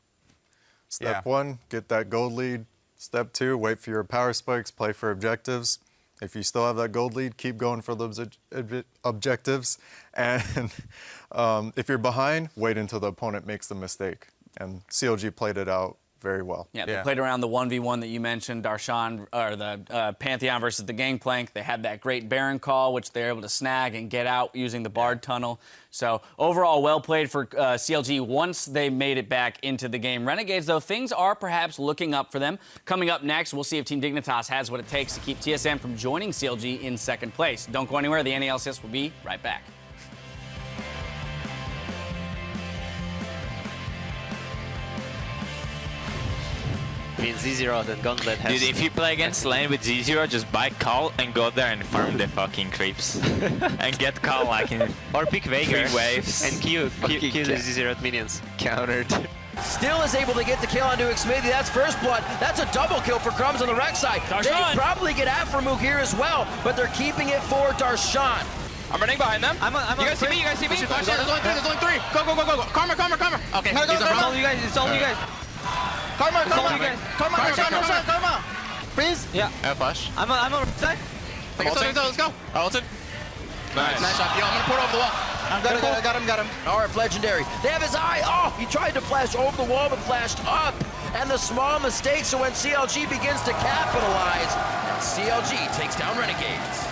Step 1, get that gold lead. Step 2, wait for your power spikes, play for objectives. If you still have that gold lead, keep going for those objectives. And if you're behind, wait until the opponent makes the mistake. And CLG played it out very well. Yeah, they played around the 1v1 that you mentioned, Darshan, or the Pantheon versus the Gangplank. They had that great Baron call, which they were able to snag and get out using the Bard Tunnel. So overall, well played for CLG once they made it back into the game. Renegades, though, things are perhaps looking up for them. Coming up next, we'll see if Team Dignitas has what it takes to keep TSM from joining CLG in second place. Don't go anywhere. The LCS will be right back. I mean, Z0 and Gauntlet has... Dude, if you play against lane with Z0, just buy Call and go there and farm the fucking creeps. And get Call like in or pick Veigar 3 waves. and Q the Z0 minions. Countered. Still is able to get the kill onto Xmithie. That's first blood. That's a double kill for Crumbs on the rec side. They probably get Afremuk here as well, but they're keeping it for Darshan. I'm running behind them. You guys see me? You guys see me? There's only three. Go. Karma. Okay, It's all you guys. It's all you guys. Karma. Freeze? Yeah. Flash. I'm on side. Let's go. Ulted. Nice shot. Yo, I'm gonna put it over the wall. I got him. RF Legendary. They have his eye. Oh, he tried to flash over the wall, but flashed up. And the small mistake, so when CLG begins to capitalize, CLG takes down Renegades.